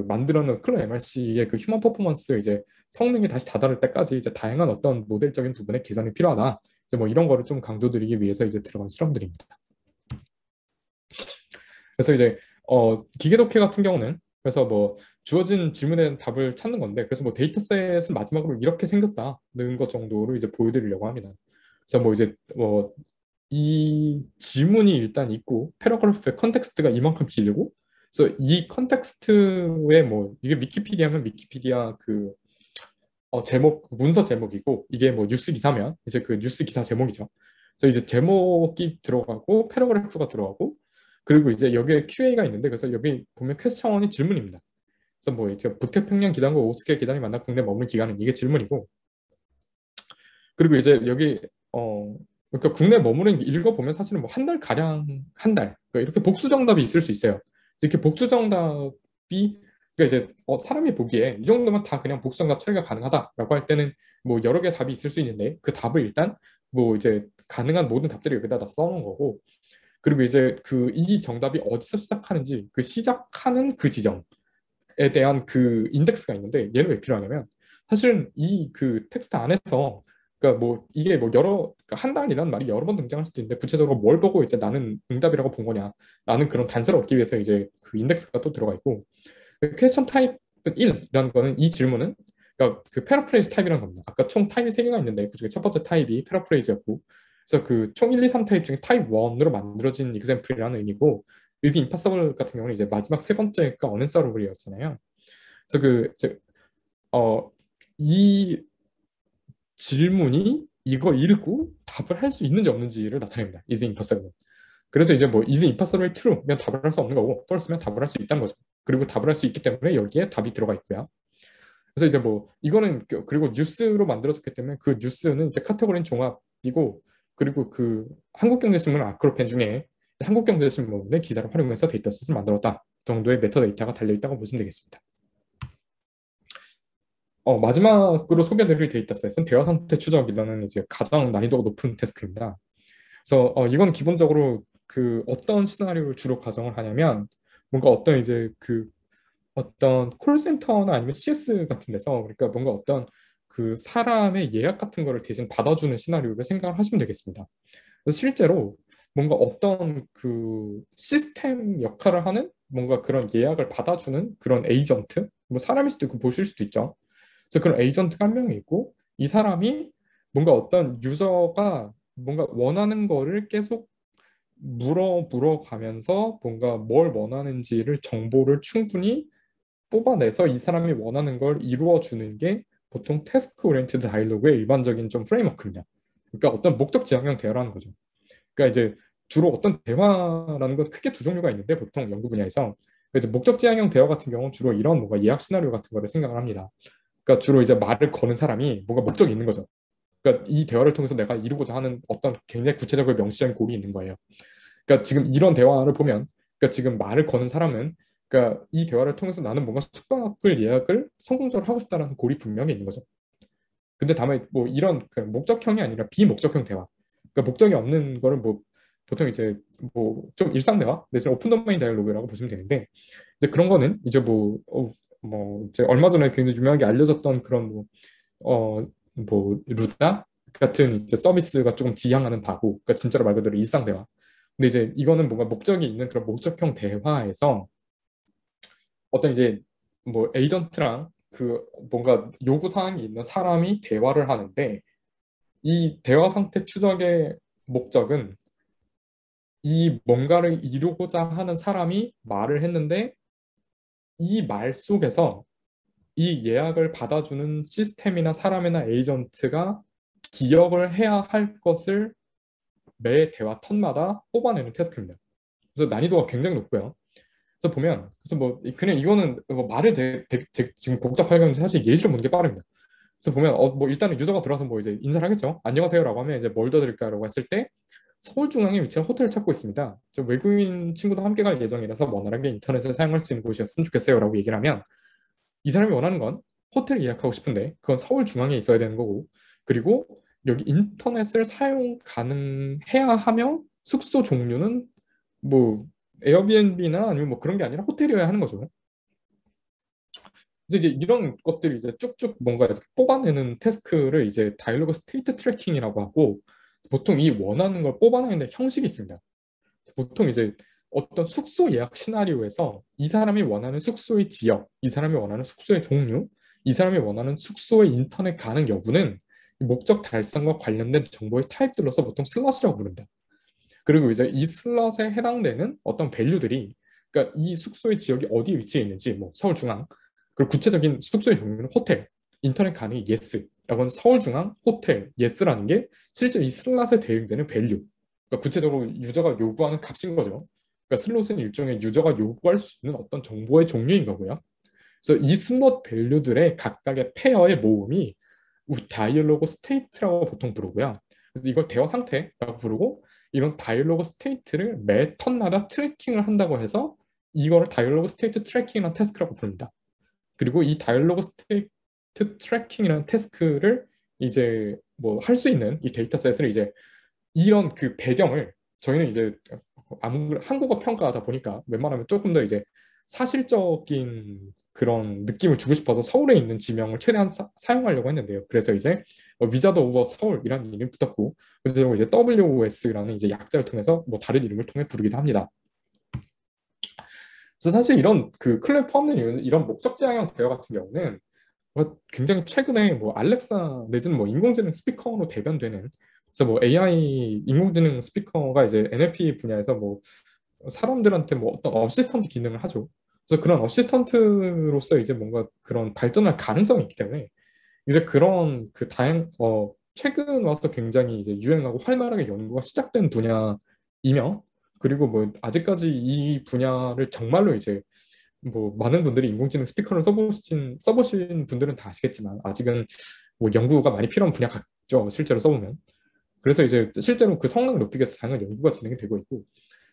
만들어 놓은 클로 MRC의 그 휴먼 퍼포먼스 이제 성능이 다시 다다를 때까지 이제 다양한 어떤 모델적인 부분의 개선이 필요하다. 이제 뭐 이런 거를 좀 강조드리기 위해서 이제 들어간 실험들입니다. 그래서 이제 기계 독해 같은 경우는 그래서 뭐 주어진 질문에 대한 답을 찾는 건데 그래서 뭐 데이터셋은 마지막으로 이렇게 생겼다는 것 정도로 이제 보여드리려고 합니다. 그래서 뭐 이제 이 질문이 일단 있고 패러그래프의 컨텍스트가 이만큼 길고 그래서 이 컨텍스트에 뭐 이게 위키피디아면 위키피디아 그 제목 문서 제목이고 이게 뭐 뉴스 기사면 이제 그 뉴스 기사 제목이죠. 그래서 이제 제목이 들어가고 패러그래프가 들어가고 그리고 이제 여기에 QA가 있는데 그래서 여기 보면 퀘스천이 질문입니다. 그래서 뭐 이제 북태평양 기단과 오스케 기단이 만나 국내 머무는 기간은 이게 질문이고 그리고 이제 여기 그러니까 국내 머무는 읽어보면 사실은 뭐 한 달 가량 한 달. 그러니까 이렇게 복수 정답이 있을 수 있어요. 이렇게 복수 정답이 그러니까 이제 사람이 보기에 이 정도면 다 그냥 복수 정답 처리가 가능하다라고 할 때는 뭐 여러 개 답이 있을 수 있는데 그 답을 일단 뭐 이제 가능한 모든 답들을 여기다 다 써놓은 거고 그리고 이제 그 이 정답이 어디서 시작하는지 그 시작하는 그 지점에 대한 그 인덱스가 있는데 얘는 왜 필요하냐면 사실은 이 그 텍스트 안에서 그러니까 뭐 이게 뭐 그러니까 한 달이라는 말이 여러 번 등장할 수도 있는데 구체적으로 뭘 보고 이제 나는 응답이라고 본 거냐 라는 그런 단서를 얻기 위해서 이제 그 인덱스가 또 들어가 있고 그 퀘스천 타입 1이라는 거는 이 질문은 그러니까 그 패러프레이즈 타입이라는 겁니다. 아까 총 타입이 3개가 있는데 그중에 첫 번째 타입이 패러프레이즈였고 그래서 그 총 1, 2, 3 타입 중에 타입 1으로 만들어진 example이라는 의미고 is impossible 같은 경우는 이제 마지막 세 번째가 unanswerable이었잖아요. 그래서 이 질문이 이거 읽고 답을 할 수 있는지 없는지를 나타냅니다. is impossible. 그래서 이제 뭐 is impossible true면 답을 할 수 없는 거고 false면 답을 할 수 있다는 거죠. 그리고 답을 할 수 있기 때문에 여기에 답이 들어가 있고요. 그래서 이제 뭐 이거는 그리고 뉴스로 만들어졌기 때문에 그 뉴스는 이제 카테고리는 종합이고 그리고 그 한국경제신문 아크로펜 중에 한국경제신문의 기사를 활용해서 데이터셋을 만들었다 정도의 메타데이터가 달려있다고 보시면 되겠습니다. 마지막으로 소개드릴 데이터셋은 대화 상태 추적이라는 이제 가장 난이도가 높은 태스크입니다. 그래서 이건 기본적으로 그 어떤 시나리오를 주로 가정을 하냐면 뭔가 어떤 이제 그 어떤 콜센터나 아니면 CS 같은 데서 그러니까 뭔가 어떤 그 사람의 예약 같은 거를 대신 받아주는 시나리오를 생각을 하시면 되겠습니다. 그래서 실제로 뭔가 어떤 그 시스템 역할을 하는 뭔가 그런 예약을 받아주는 그런 에이전트 뭐 사람일 수도 있고 보실 수도 있죠. 그래서 그런 에이전트가 한 명이 있고 이 사람이 뭔가 어떤 유저가 뭔가 원하는 거를 계속 물어가면서 뭔가 뭘 원하는지를 정보를 충분히 뽑아내서 이 사람이 원하는 걸 이루어 주는 게 보통 태스크 오리엔티드 다이로그의 일반적인 좀 프레임워크입니다. 그러니까 어떤 목적 지향형 대화라는 거죠. 그러니까 이제 주로 어떤 대화라는 건 크게 두 종류가 있는데 보통 연구 분야에서 그러니까 이제 목적 지향형 대화 같은 경우는 주로 이런 뭔가 예약 시나리오 같은 거를 생각을 합니다. 그러니까 주로 이제 말을 거는 사람이 뭔가 목적이 있는 거죠. 그러니까 이 대화를 통해서 내가 이루고자 하는 어떤 굉장히 구체적이고 명시적인 골이 있는 거예요. 그러니까 지금 이런 대화를 보면, 그러니까 지금 말을 거는 사람은, 그러니까 이 대화를 통해서 나는 뭔가 숙박을 예약을 성공적으로 하고 싶다는 골이 분명히 있는 거죠. 근데 다음에 뭐 이런 그 목적형이 아니라 비목적형 대화. 그러니까 목적이 없는 거를 뭐 보통 이제 뭐 좀 일상 대화 내지는 오픈 도메인 다이얼로그라고 보시면 되는데 이제 그런 거는 이제 뭐 이제 얼마 전에 굉장히 유명하게 알려졌던 그런 뭐 루다 같은 이제 서비스가 조금 지향하는 바고, 그러니까 진짜로 말 그대로 일상 대화. 근데 이제 이거는 뭔가 목적이 있는 그런 목적형 대화에서 어떤 이제 뭐 에이전트랑 그 뭔가 요구 사항이 있는 사람이 대화를 하는데 이 대화 상태 추적의 목적은 이 뭔가를 이루고자 하는 사람이 말을 했는데 이 말 속에서 이 예약을 받아주는 시스템이나 사람이나 에이전트가 기억을 해야 할 것을 매 대화 턴마다 뽑아내는 태스크입니다. 그래서 난이도가 굉장히 높고요. 그래서 보면 그래서 뭐 그냥 이거는 뭐 말을 지금 복잡하게 하면 사실 예시를 보는 게 빠릅니다. 그래서 보면 뭐 일단은 유저가 들어와서 뭐 이제 인사를 하겠죠. 안녕하세요라고 하면 이제 뭘 도와드릴까라고 했을 때 서울중앙에 위치한 호텔을 찾고 있습니다. 저 외국인 친구도 함께 갈 예정이라서 원활하게 인터넷을 사용할 수 있는 곳이었으면 좋겠어요라고 얘기를 하면 이 사람이 원하는 건 호텔 예약하고 싶은데 그건 서울중앙에 있어야 되는 거고 그리고 여기 인터넷을 사용 가능해야 하며 숙소 종류는 뭐 에어비앤비나 아니면 뭐 그런 게 아니라 호텔이어야 하는 거죠. 이제 이런 것들이 이제 쭉쭉 뭔가 이렇게 뽑아내는 태스크를 이제 다이로그 스테이트 트래킹이라고 하고 보통 이 원하는 걸 뽑아내는데 형식이 있습니다. 보통 이제 어떤 숙소 예약 시나리오에서 이 사람이 원하는 숙소의 지역, 이 사람이 원하는 숙소의 종류, 이 사람이 원하는 숙소의 인터넷 가능 여부는 목적 달성과 관련된 정보의 타입들로서 보통 슬롯이라고 부른다. 그리고 이제 이 슬롯에 해당되는 어떤 밸류들이 그러니까 이 숙소의 지역이 어디에 위치해 있는지 뭐 서울중앙 그리고 구체적인 숙소의 종류는 호텔 인터넷 가능이 예스라고 하는 서울중앙 호텔 예스라는 게 실제 이 슬롯에 대응되는 밸류 그러니까 구체적으로 유저가 요구하는 값인 거죠. 그러니까 슬롯은 일종의 유저가 요구할 수 있는 어떤 정보의 종류인 거고요. 그래서 이 슬롯 밸류들의 각각의 페어의 모음이 다이얼로그 스테이트라고 보통 부르고요. 그래서 이걸 대화 상태라고 부르고 이런 다이얼로그 스테이트를 매 턴마다 트래킹을 한다고 해서 이거를 다이얼로그 스테이트 트래킹이라는 태스크라고 부릅니다. 그리고 이 다이얼로그 스테이트 트래킹이라는 태스크를 이제 뭐 할 수 있는 이 데이터셋을 이제 이런 그 배경을 저희는 이제 아무 한국어 평가하다 보니까 웬만하면 조금 더 이제 사실적인 그런 느낌을 주고 싶어서 서울에 있는 지명을 최대한 용하려고 했는데요. 그래서 이제 위자드 오버 서울이라는 이름이 붙었고 그래서 이제 WOS라는 이제 약자를 통해서 뭐 다른 이름을 통해 부르기도 합니다. 그래서 사실 이런 그 클랩 포함된 이런 목적 지향형 대화 같은 경우는 굉장히 최근에 뭐 알렉사 내지는 뭐 인공지능 스피커로 대변되는 그래서 뭐 AI 인공지능 스피커가 이제 NLP 분야에서 뭐 사람들한테 뭐 어떤 어시스턴트 기능을 하죠. 그래서 그런 어시스턴트로서 이제 뭔가 그런 발전할 가능성이 있기 때문에 이제 그런 그 최근 와서 굉장히 이제 유행하고 활발하게 연구가 시작된 분야이며 그리고 뭐 아직까지 이 분야를 정말로 이제 뭐 많은 분들이 인공지능 스피커를 써보신 분들은 다 아시겠지만 아직은 뭐 연구가 많이 필요한 분야 같죠. 실제로 써보면. 그래서 이제 실제로 그 성능을 높이기 위해서 다양한 연구가 진행이 되고 있고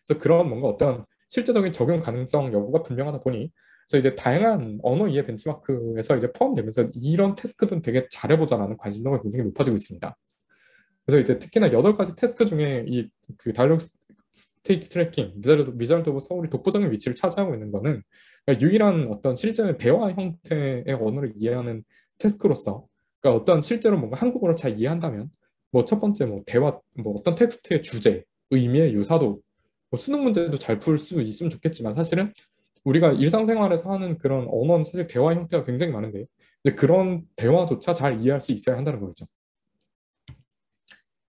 그래서 그런 뭔가 어떤 실제적인 적용 가능성 여부가 분명하다 보니 그래서 이제 다양한 언어 이해 벤치마크에서 이제 포함되면서 이런 테스크는 되게 잘해보자라는 관심도가 굉장히 높아지고 있습니다. 그래서 이제 특히나 8가지 태스크 중에 이 그 다이얼로그 스테이트 트래킹, 위자드 오브 서울이 독보적인 위치를 차지하고 있는 거는 그러니까 유일한 어떤 실제 대화 형태의 언어를 이해하는 태스크로서 그러니까 어떤 실제로 뭔가 한국어를 잘 이해한다면 뭐 첫 번째 뭐 대화 뭐 어떤 텍스트의 주제, 의미의 유사도 뭐 수능 문제도 잘 풀 수 있으면 좋겠지만 사실은 우리가 일상생활에서 하는 그런 언어는 사실 대화 형태가 굉장히 많은데 근데 그런 대화조차 잘 이해할 수 있어야 한다는 거죠.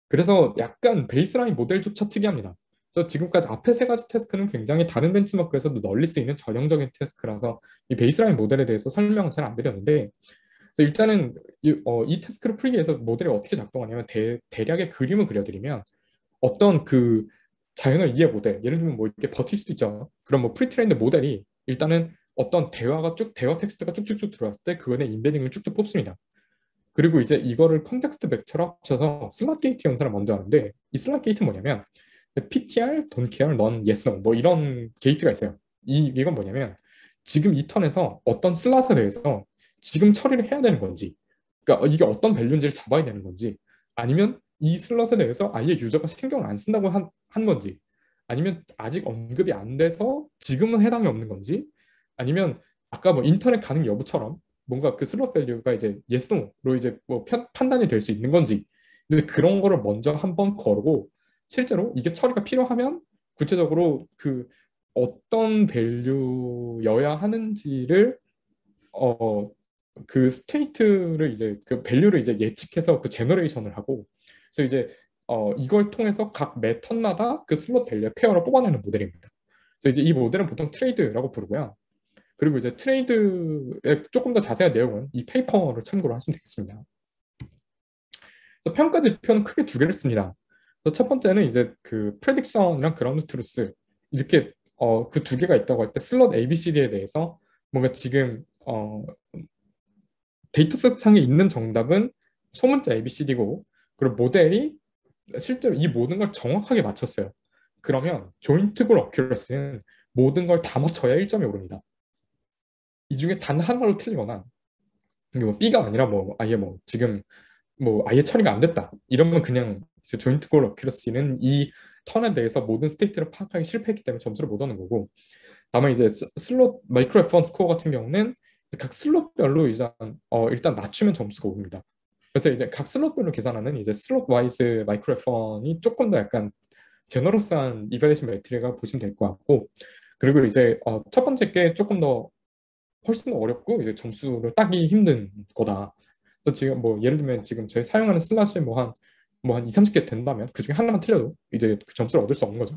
그래서 약간 베이스라인 모델조차 특이합니다. 그래서 지금까지 앞에 세 가지 태스크는 굉장히 다른 벤치마크에서도 널리 쓰이는 전형적인 태스크라서 이 베이스라인 모델에 대해서 설명은 잘 안 드렸는데, 그래서 일단은 이 태스크를 풀기 위해서 모델이 어떻게 작동하냐면 대략의 그림을 그려드리면 어떤 그 자연어 이해 모델, 예를 들면 뭐 이렇게 버틸 수도 있죠. 그럼 뭐 프리트레인드 모델이 일단은 어떤 대화 텍스트가 쭉쭉쭉 들어왔을 때 그 안에 인베딩을 쭉쭉 뽑습니다. 그리고 이제 이거를 컨텍스트 벡터로 합쳐서 슬롯 게이트 연산을 먼저 하는데, 이 슬롯 게이트는 뭐냐면 PTR, don't care, none, yes, no 뭐 이런 게이트가 있어요. 이건 뭐냐면 지금 이 턴에서 어떤 슬롯에 대해서 지금 처리를 해야 되는 건지, 그러니까 이게 어떤 밸류인지를 잡아야 되는 건지, 아니면 이 슬롯에 대해서 아예 유저가 신경을 안 쓴다고 한 건지, 아니면 아직 언급이 안 돼서 지금은 해당이 없는 건지, 아니면 아까 뭐 인터넷 가능 여부처럼 뭔가 그 슬롯 밸류가 이제 yes, no로 이제 뭐 판단이 될 수 있는 건지. 근데 그런 거를 먼저 한번 거르고 실제로 이게 처리가 필요하면 구체적으로 그 어떤 밸류여야 하는지를 어 그 스테이트를 이제 그 밸류를 이제 예측해서 그 제너레이션을 하고, 그래서 이제 이걸 통해서 각 매 턴마다 그 슬롯 밸류의 페어를 뽑아내는 모델입니다. 그래서 이제 이 모델은 보통 트레이드라고 부르고요. 그리고 이제 트레이드의 조금 더 자세한 내용은 이 페이퍼를 참고로 하시면 되겠습니다. 그래서 평가 지표는 크게 두 개를 씁니다. 그래서 첫 번째는 이제 그 프레딕션이랑 그라운드 트루스, 이렇게 그 두 개가 있다고 할 때 슬롯 ABCD에 대해서 뭔가 지금 데이터셋 상에 있는 정답은 소문자 ABCD고, 그리고 모델이 실제로 이 모든 걸 정확하게 맞췄어요. 그러면 조인트 골 어큐러시는 모든 걸 다 맞춰야 1점이 오릅니다. 이 중에 단 하나로 틀리거나 이게 뭐 B가 아니라 뭐 아예 뭐 지금 뭐 아예 처리가 안 됐다 이러면 그냥 조인트 골 어큐러시는 이 턴에 대해서 모든 스테이트를 파악하기 실패했기 때문에 점수를 못 얻는 거고, 다만 이제 슬롯 마이크로 레퍼런스 스코어 같은 경우는 각 슬롯별로 일단 맞추면 점수가 오릅니다. 그래서 이제 각 슬롯별로 계산하는 이제 슬롯 와이즈 마이크로 레퍼런이 조금 더 약간 제너러스한 이발레이션 매트리가 보시면 될 것 같고, 그리고 이제 첫 번째 게 조금 더 훨씬 더 어렵고 이제 점수를 따기 힘든 거다. 그래서 지금 뭐 예를 들면 지금 저희 사용하는 슬롯이 뭐 한 2, 30개 된다면 그 중에 하나만 틀려도 이제 그 점수를 얻을 수 없는 거죠.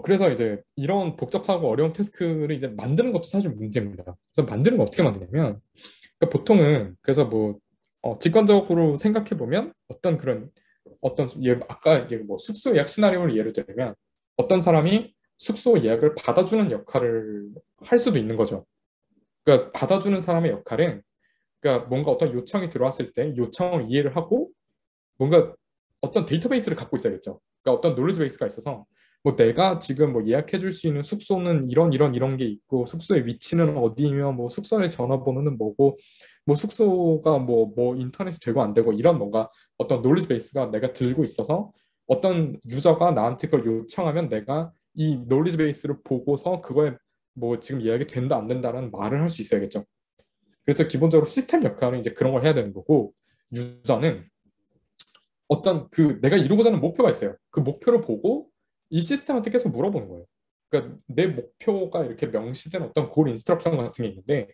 그래서 이제 이런 복잡하고 어려운 태스크를 이제 만드는 것도 사실 문제입니다. 그래서 만드는 거 어떻게 만드냐면, 그러니까 보통은 그래서 뭐 직관적으로 생각해 보면 어떤 아까 이게 뭐 숙소 예약 시나리오를 예를 들면 어떤 사람이 숙소 예약을 받아주는 역할을 할 수도 있는 거죠. 그러니까 받아주는 사람의 역할은, 그러니까 뭔가 어떤 요청이 들어왔을 때 요청을 이해를 하고 뭔가 어떤 데이터베이스를 갖고 있어야겠죠. 그러니까 어떤 노리지 베이스가 있어서 뭐 내가 지금 뭐 예약해 줄 수 있는 숙소는 이런 게 있고, 숙소의 위치는 어디며, 뭐 숙소의 전화번호는 뭐고, 뭐 숙소가 뭐 인터넷이 되고 안 되고, 이런 뭔가 어떤 노리지 베이스가 내가 들고 있어서 어떤 유저가 나한테 그걸 요청하면 내가 이 노리지 베이스를 보고서 그거에 뭐 지금 예약이 된다 안 된다는 말을 할 수 있어야겠죠. 그래서 기본적으로 시스템 역할은 이제 그런 걸 해야 되는 거고, 유저는 어떤 그 내가 이루고자 하는 목표가 있어요. 그 목표를 보고 이 시스템한테 계속 물어보는 거예요. 그러니까 내 목표가 이렇게 명시된 어떤 골 인스트럭션 같은 게 있는데,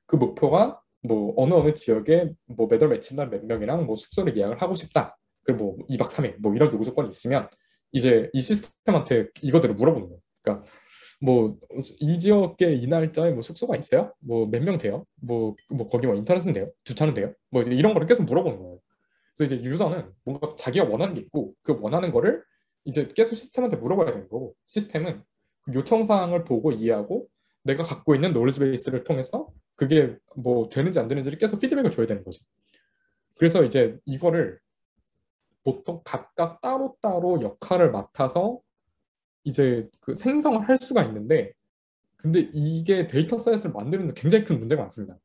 그 목표가 뭐 어느 지역에 뭐 매달 며칠 날 몇 명이랑 뭐 숙소를 예약을 하고 싶다. 그리고 뭐 2박 3일 뭐 이런 요구 조건이 있으면 이제 이 시스템한테 이거대로 물어보는 거예요. 그러니까 뭐 이 지역에 이 날짜에 뭐 숙소가 있어요? 뭐 몇 명 돼요? 뭐 거기 뭐 인터넷은 돼요? 주차는 돼요? 뭐 이제 이런 거를 계속 물어보는 거예요. 그래서 이제 유저는 뭔가 자기가 원하는 게 있고 그 원하는 거를 이제 계속 시스템한테 물어봐야 되는 거고, 시스템은 그 요청 사항을 보고 이해하고 내가 갖고 있는 노리지 베이스를 통해서 그게 뭐 되는지 안 되는지를 계속 피드백을 줘야 되는 거지. 그래서 이제 이거를 보통 각각 따로따로 역할을 맡아서 이제 그 생성을 할 수가 있는데, 근데 이게 데이터셋을 만드는 데 굉장히 큰 문제가 많습니다.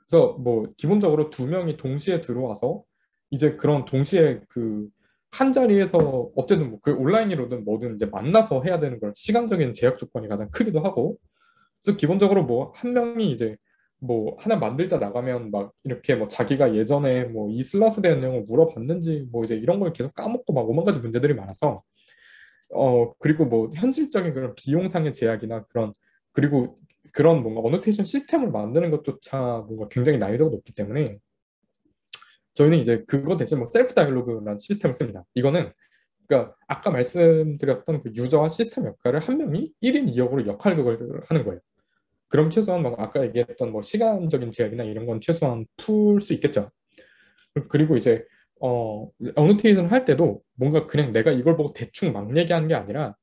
그래서 뭐 기본적으로 두 명이 동시에 들어와서 이제 그런 동시에 그 한 자리에서 어쨌든 뭐 그 온라인으로든 뭐든 이제 만나서 해야 되는 걸 시간적인 제약 조건이 가장 크기도 하고, 그래서 기본적으로 뭐 한 명이 이제 뭐 하나 만들다 나가면 막 이렇게 뭐 자기가 예전에 뭐 이 슬롯에 대한 내용을 물어봤는지 뭐 이제 이런 걸 계속 까먹고 막 오만 가지 문제들이 많아서, 그리고 뭐 현실적인 그런 비용상의 제약이나 그런, 그리고 그런 뭔가 어노테이션 시스템을 만드는 것조차 뭔가 굉장히 난이도가 높기 때문에 저희는 이제 그거 대신 뭐 셀프 다이얼로그라는 시스템을 씁니다. 이거는 그러니까 아까 말씀드렸던 그 유저와 시스템 역할을 한 명이 1인 2역으로 역할극을 하는 거예요. 그럼 최소한 뭐 아까 얘기했던 뭐 시간적인 제약이나 이런 건 최소한 풀 수 있겠죠. 그리고 이제 어노테이션 할 때도 뭔가 그냥 내가 이걸 보고 대충 막 얘기하는 게 아니라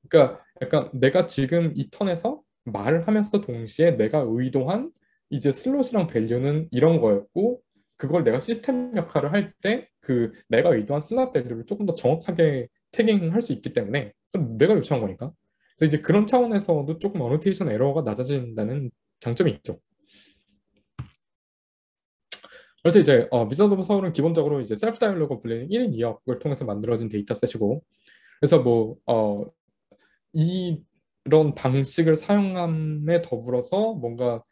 그러니까 약간 내가 지금 이 턴에서 말을 하면서 동시에 내가 의도한 이제 슬롯이랑 밸류는 이런 거였고 그걸 내가 시스템 역할을 할 때 그 내가 의도한 슬롯 밸류를 조금 더 정확하게 태깅할 수 있기 때문에 그건 내가 요청한 거니까. 그래서 이제 그런 차원에서도 조금 어노테이션 에러가 낮아진다는 장점이 있죠. 그래서 이제 위자드 오브 서울은 기본적으로 이제 셀프 다이얼로그 불리는 1인 2역을 통해서 만들어진 데이터셋이고 그래서 뭐 이런 방식을 사용함에 더불어서 뭔가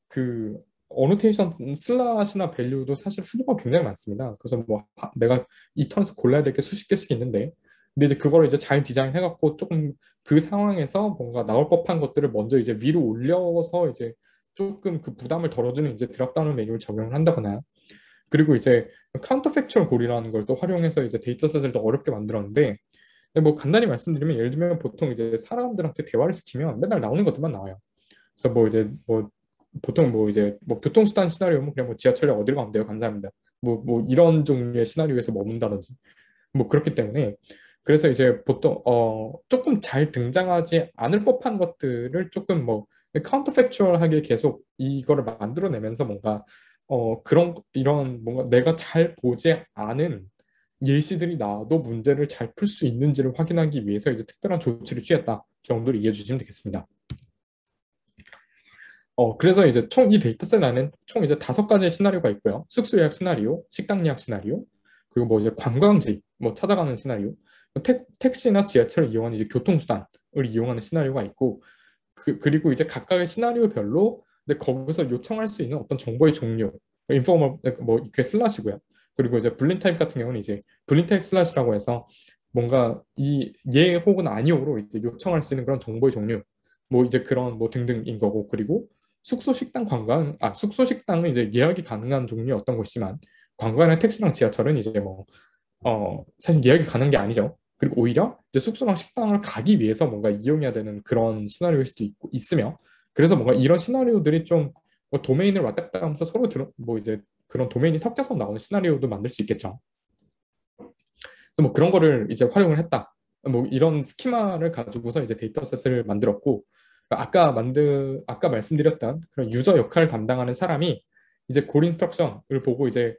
그 어노테이션 슬롯이나 밸류도 사실 후보가 굉장히 많습니다. 그래서 뭐 내가 이 턴에서 골라야 될 게 수십 개씩 있는데 근데 이제 그거를 이제 잘 디자인 해갖고 조금 그 상황에서 뭔가 나올 법한 것들을 먼저 이제 위로 올려서 이제 조금 그 부담을 덜어주는 이제 드랍다운 메뉴를 적용을 한다거나 그리고 이제 카운터 팩추얼 골이라는 걸 또 활용해서 이제 데이터셋을 더 어렵게 만들었는데 뭐 간단히 말씀드리면 예를 들면 보통 이제 사람들한테 대화를 시키면 맨날 나오는 것들만 나와요. 그래서 뭐 이제 뭐 보통 뭐 이제 뭐 교통수단 시나리오면 그냥 뭐 지하철역 어디로 가면 돼요 감사합니다. 뭐 이런 종류의 시나리오에서 머문다든지 뭐 그렇기 때문에 그래서 이제 보통 조금 잘 등장하지 않을 법한 것들을 조금 뭐 카운터 팩추얼하게 계속 이거를 만들어내면서 뭔가 그런 이런 뭔가 내가 잘 보지 않은 예시들이 나와도 문제를 잘 풀 수 있는지를 확인하기 위해서 이제 특별한 조치를 취했다 정도로 이해해 주시면 되겠습니다. 그래서 이제 총 이 데이터셋 안에 총 이제 5가지의 시나리오가 있고요. 숙소 예약 시나리오, 식당 예약 시나리오, 그리고 뭐 이제 관광지 뭐 찾아가는 시나리오, 택시나 지하철을 이용하는 이제 교통수단을 이용하는 시나리오가 있고, 그리고 이제 각각의 시나리오별로 근데 거기서 요청할 수 있는 어떤 정보의 종류, 인포머 뭐 이렇게 슬롯이고요. 그리고 이제 불린 타입 같은 경우는 이제 불린 타입 슬롯이라고 해서 뭔가 이 예 혹은 아니오로 이제 요청할 수 있는 그런 정보의 종류, 뭐 이제 그런 뭐 등등인 거고 그리고 숙소 식당 관광 숙소 식당은 이제 예약이 가능한 종류의 어떤 곳이지만 관광이나 택시랑 지하철은 이제 뭐 사실 예약이 가능한 게 아니죠. 그리고 오히려 이제 숙소랑 식당을 가기 위해서 뭔가 이용해야 되는 그런 시나리오일 수도 있으며 그래서 뭔가 이런 시나리오들이 좀뭐 도메인을 왔다 갔다 하면서 서로 뭐 이제 그런 도메인이 섞여서 나오는 시나리오도 만들 수 있겠죠. 그래서 뭐 그런 거를 이제 활용을 했다. 뭐 이런 스키마를 가지고서 이제 데이터셋을 만들었고 아까 말씀드렸던 그런 유저 역할을 담당하는 사람이 이제 골 인스트럭션을 보고 이제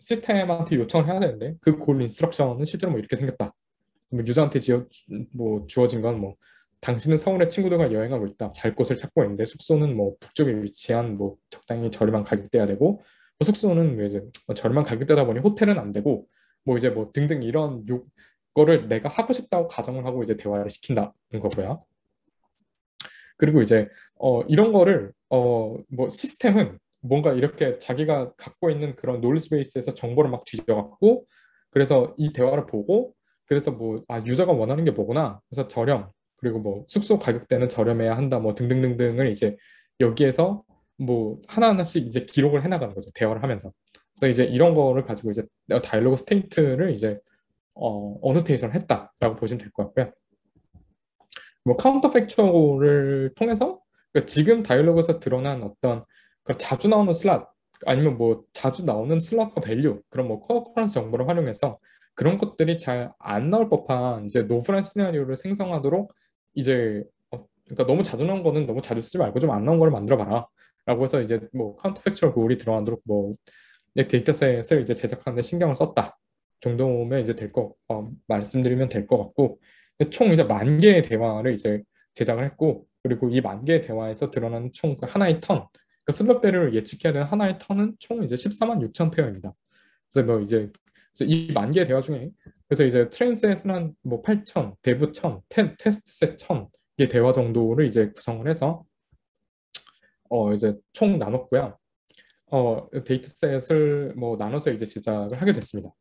시스템한테 요청을 해야 되는데 그 골 인스트럭션은 실제로 뭐 이렇게 생겼다. 뭐 유저한테 뭐 주어진 건 뭐 당신은 서울의 친구들과 여행하고 있다. 잘 곳을 찾고 있는데 숙소는 뭐 북쪽에 위치한 뭐 적당히 저렴한 가격대야 되고 뭐 숙소는 뭐 이제 뭐 저렴한 가격대다 보니 호텔은 안 되고 뭐 이제 뭐 등등 이런 요거를 내가 하고 싶다고 가정을 하고 이제 대화를 시킨다는 거고요. 그리고 이제 이런 거를 뭐 시스템은 뭔가 이렇게 자기가 갖고 있는 그런 놀리지 베이스에서 정보를 막 뒤져갖고 그래서 이 대화를 보고 그래서 뭐 유저가 원하는 게 뭐구나 그래서 저렴 그리고 뭐 숙소 가격대는 저렴해야 한다 뭐 등등등등을 이제 여기에서 뭐 하나하나씩 이제 기록을 해나가는 거죠 대화를 하면서 그래서 이제 이런 거를 가지고 이제 다이alo그 스테이트를 이제 어노테이션을 했다라고 보시면 될 것 같고요. 뭐 카운터 팩추어를 통해서 그러니까 지금 다이얼로그에서 드러난 어떤 그 자주 나오는 슬롯 아니면 뭐 자주 나오는 슬롯과 밸류 그런 뭐 코어커런스 정보를 활용해서 그런 것들이 잘 안 나올 법한 이제 노브란 시나리오를 생성하도록 이제 그러니까 너무 자주 나온 거는 너무 자주 쓰지 말고 좀 안 나온 거를 만들어 봐라 라고 해서 이제 뭐 카운터 팩추얼 고울이 들어가도록 뭐 데이터셋을 이제 제작하는 데 신경을 썼다 정도면 이제 말씀드리면 될 것 같고 총 이제 10,000개의 대화를 이제 제작을 했고 그리고 이 10,000개의 대화에서 드러나는 총 그 하나의 턴 그러니까 슬롯 배를 예측해야 되는 하나의 턴은 총 이제 14만 6천 페어입니다. 그래서 뭐 이제 그래서 이 10,000개의 대화 중에 그래서 이제 트레인셋은 한뭐 8천, 대부 1,000, 테스트셋 1,000개 대화 정도를 이제 구성을 해서 이제 총 나눴고요. 데이터셋을 뭐 나눠서 이제 제작을 하게 됐습니다.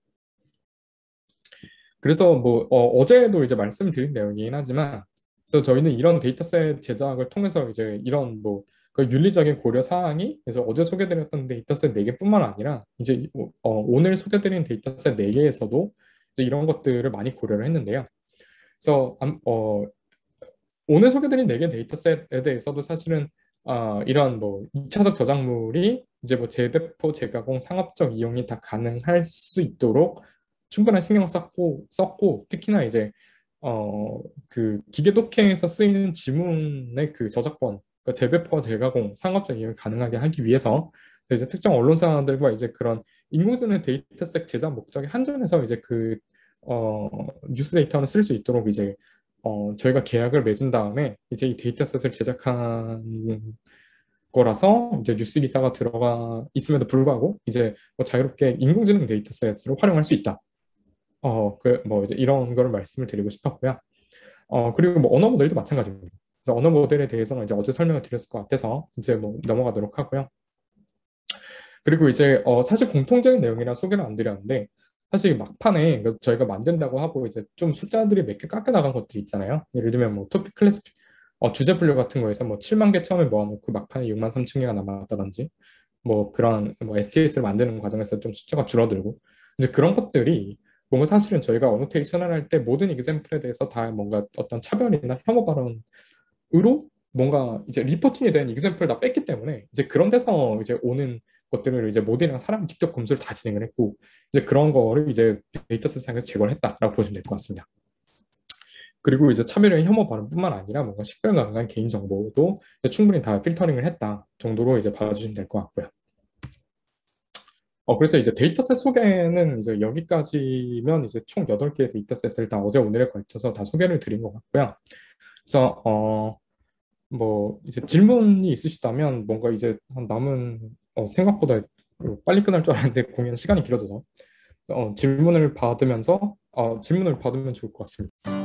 그래서 뭐 어제도 이제 말씀드린 내용이긴 하지만 그래서 저희는 이런 데이터셋 제작을 통해서 이제 이런 뭐 그 윤리적인 고려 사항이 그래서 어제 소개드렸던 데이터셋 4개뿐만 아니라 이제 오늘 소개드린 데이터셋 4개에서도 이제 이런 것들을 많이 고려를 했는데요. 그래서 오늘 소개드린 4개 데이터셋에 대해서도 사실은 이런 뭐 2차적 저작물이 이제 뭐 재배포, 재가공, 상업적 이용이 다 가능할 수 있도록 충분한 신경을 썼고 특히나 이제 그 기계 독해에서 쓰이는 지문의 그 저작권, 그러니까 재배포와 재가공, 상업적 이용이 가능하게 하기 위해서 이제 특정 언론사들과 이제 그런 인공지능 데이터셋 제작 목적에 한정해서 이제 그 어, 뉴스 데이터를 쓸 수 있도록 이제 저희가 계약을 맺은 다음에 이제 이 데이터셋을 제작한 거라서 이제 뉴스 기사가 들어가 있음에도 불구하고 이제 뭐 자유롭게 인공지능 데이터셋으로 활용할 수 있다. 그 뭐 이제 이런 거를 말씀을 드리고 싶었고요. 그리고 뭐 언어 모델도 마찬가지입니다. 그래서 언어 모델에 대해서는 이제 어제 설명을 드렸을 것 같아서 이제 뭐 넘어가도록 하고요. 그리고 이제 사실 공통적인 내용이라 소개를 안 드렸는데 사실 막판에 저희가 만든다고 하고 이제 좀 숫자들이 몇 개 깎여 나간 것들이 있잖아요. 예를 들면 뭐 토픽 클래스 주제 분류 같은 거에서 뭐 7만 개 처음에 모아놓고 막판에 6만 3천 개가 남았다든지 뭐 그런 뭐 STS를 만드는 과정에서 좀 숫자가 줄어들고 이제 그런 것들이 뭔가 사실은 저희가 어노테이션을 할 때 모든 이그샘플에 대해서 다 뭔가 어떤 차별이나 혐오 발언으로 뭔가 이제 리포팅이 된 이그샘플을 다 뺐기 때문에 이제 그런 데서 이제 오는 것들을 이제 모델이랑 사람이 직접 검수를 다 진행을 했고 이제 그런 거를 이제 데이터셋상에서 제거를 했다라고 보시면 될 것 같습니다. 그리고 이제 차별의 혐오 발언뿐만 아니라 뭔가 식별 가능한 개인 정보도 충분히 다 필터링을 했다 정도로 이제 봐주시면 될 것 같고요. 그래서 이제 데이터셋 소개는 이제 여기까지면 이제 총 8개의 데이터셋을 다 어제 오늘에 걸쳐서 다 소개를 드린 것 같고요. 그래서 뭐 이제 질문이 있으시다면 뭔가 이제 남은 생각보다 빨리 끝날 줄 알았는데 공연 시간이 길어져서 질문을 받으면 좋을 것 같습니다.